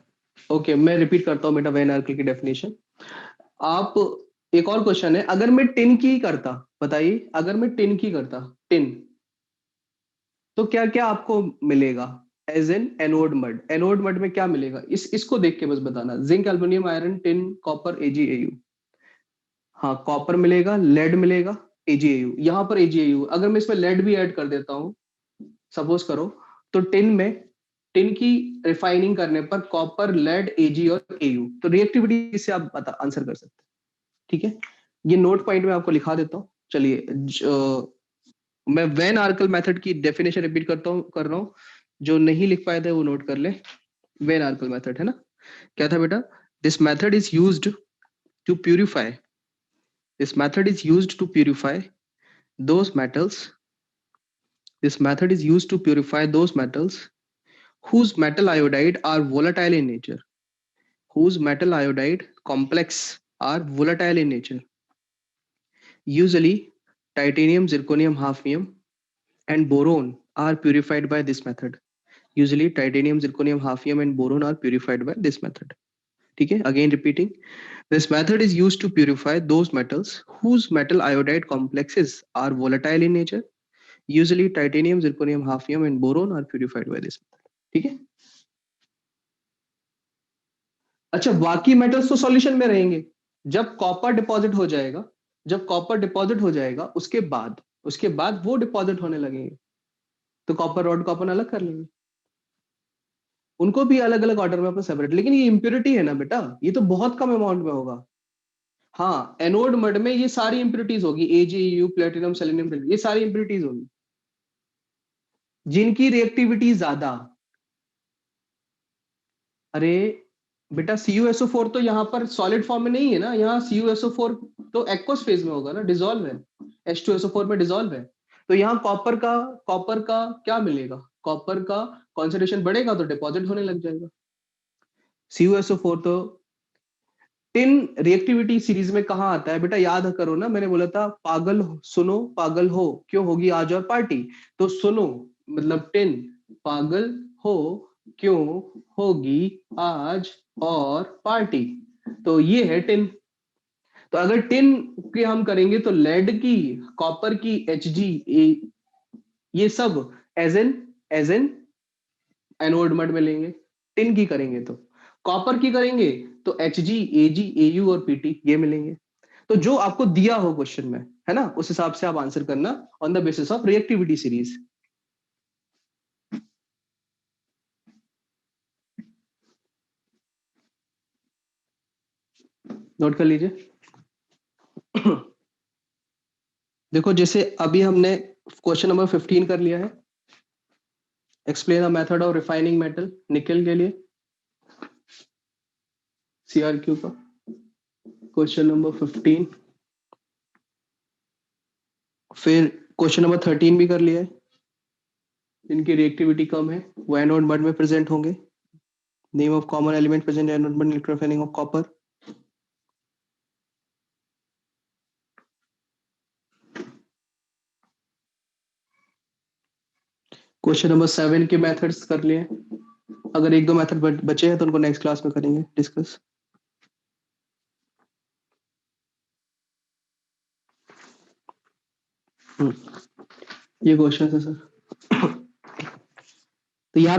ओके मैं रिपीट करता हूं बेटा वेन आर्किल की डेफिनेशन। आप, एक और क्वेश्चन है, अगर मैं टिन की करता, बताइए अगर मैं टिन की करता, टिन, तो क्या क्या आपको मिलेगा as an anode mud, anode mud में क्या मिलेगा, इसको देख के बस बताना, zinc, aluminium, iron, tin, copper, AG, AU, हाँ कॉपर मिलेगा, लेड मिलेगा, एजी, एयू, यहाँ पर एजी, एयू, अगर मैं इसमें लेड भी ऐड कर देता हूँ सपोज करो, तो टिन में, टिन की रिफाइनिंग करने पर कॉपर, लेड, एजी और एयू, तो रिएक्टिविटी से आप बता आंसर कर सकते हैं, ठीक है। ये नोट पॉइंट में आपको लिखा देता हूँ, चलिए मैं वेन आर्कल मेथड की डेफिनेशन रिपीट करता हूँ, कर रहा हूँ, जो नहीं लिख पाए थे वो नोट कर ले। वेन आर्कल मेथड है ना, क्या था बेटा, this method is used to purify, this method is used to purify those metals, this method is used to purify those metals whose metal iodide are volatile in nature, whose metal iodide complex are volatile in nature. Usually, titanium, zirconium, hafnium, and boron are purified by this method. Usually, titanium, zirconium, hafnium, and boron are purified by this method. ठीक है, again repeating, this method is used to purify those metals whose metal iodide complexes are volatile in nature. Usually titanium, zirconium, hafnium and boron are purified by this method. ठीक है। अच्छा, बाकी metals तो solution में रहेंगे। जब copper deposit हो जाएगा, जब कॉपर डिपॉजिट हो जाएगा उसके बाद वो डिपॉजिट होने लगेंगे, तो कॉपर रॉड को अपन अलग कर लेंगे, उनको भी अलग अलग ऑर्डर में अपन सेपरेट। लेकिन ये इम्प्योरिटी है ना बेटा, ये तो बहुत कम अमाउंट में होगा। हाँ, एनोड मड में ये सारी इम्प्योरिटीज होगी, AgU, प्लेटिनम, सेलेनियम, ये सारी इम्प्योरिटीज होगी जिनकी रिएक्टिविटी ज्यादा। अरे बेटा, CuSO4 तो यहाँ पर सॉलिड फॉर्म में नहीं है ना, यहाँ CuSO4 तो एक्वस फेज में होगा ना, डिसॉल्व है, H2SO4 में डिसॉल्व है। तो यहाँ कॉपर का क्या मिलेगा, कॉपर का कॉन्सेंट्रेशन बढ़ेगा तो डिपॉजिट होने लग जाएगा। CuSO4 तो टिन रिएक्टिविटी सीरीज में कहाँ आता है बेटा, याद करो ना, मैंने बोला था पागल सुनो पागल हो, क्यों होगी आज और पार्टी। तो सुनो मतलब टिन, पागल हो क्यों होगी आज और पार्टी, तो ये है टिन। तो अगर टिन की हम करेंगे तो लेड की, कॉपर की, Hg, ये सब एज एन एनोड मड में लेंगे। टिन की करेंगे तो, कॉपर की करेंगे तो Hg, Ag, Au और Pt ये मिलेंगे। तो जो आपको दिया हो क्वेश्चन में, है ना, उस हिसाब से आप आंसर करना on the basis of reactivity series. Note कर लीजिए। देखो जैसे अभी हमने क्वेश्चन नंबर 15 कर लिया है, explain the method of refining metal, निकल के लिए CRQ का क्वेश्चन नंबर 15। फिर क्वेश्चन नंबर 13 भी कर लिया है, जिनकी रिएक्टिविटी कम है वो एनोड मड में प्रेजेंट होंगे। Name of common element present anode mud electrorefining of copper. Question number 7 के मेथड्स कर लिए, अगर एक दो मेथड बचे हैं तो उनको नेक्स्ट क्लास में करेंगे डिस्कस। ये क्वेश्चन है सर।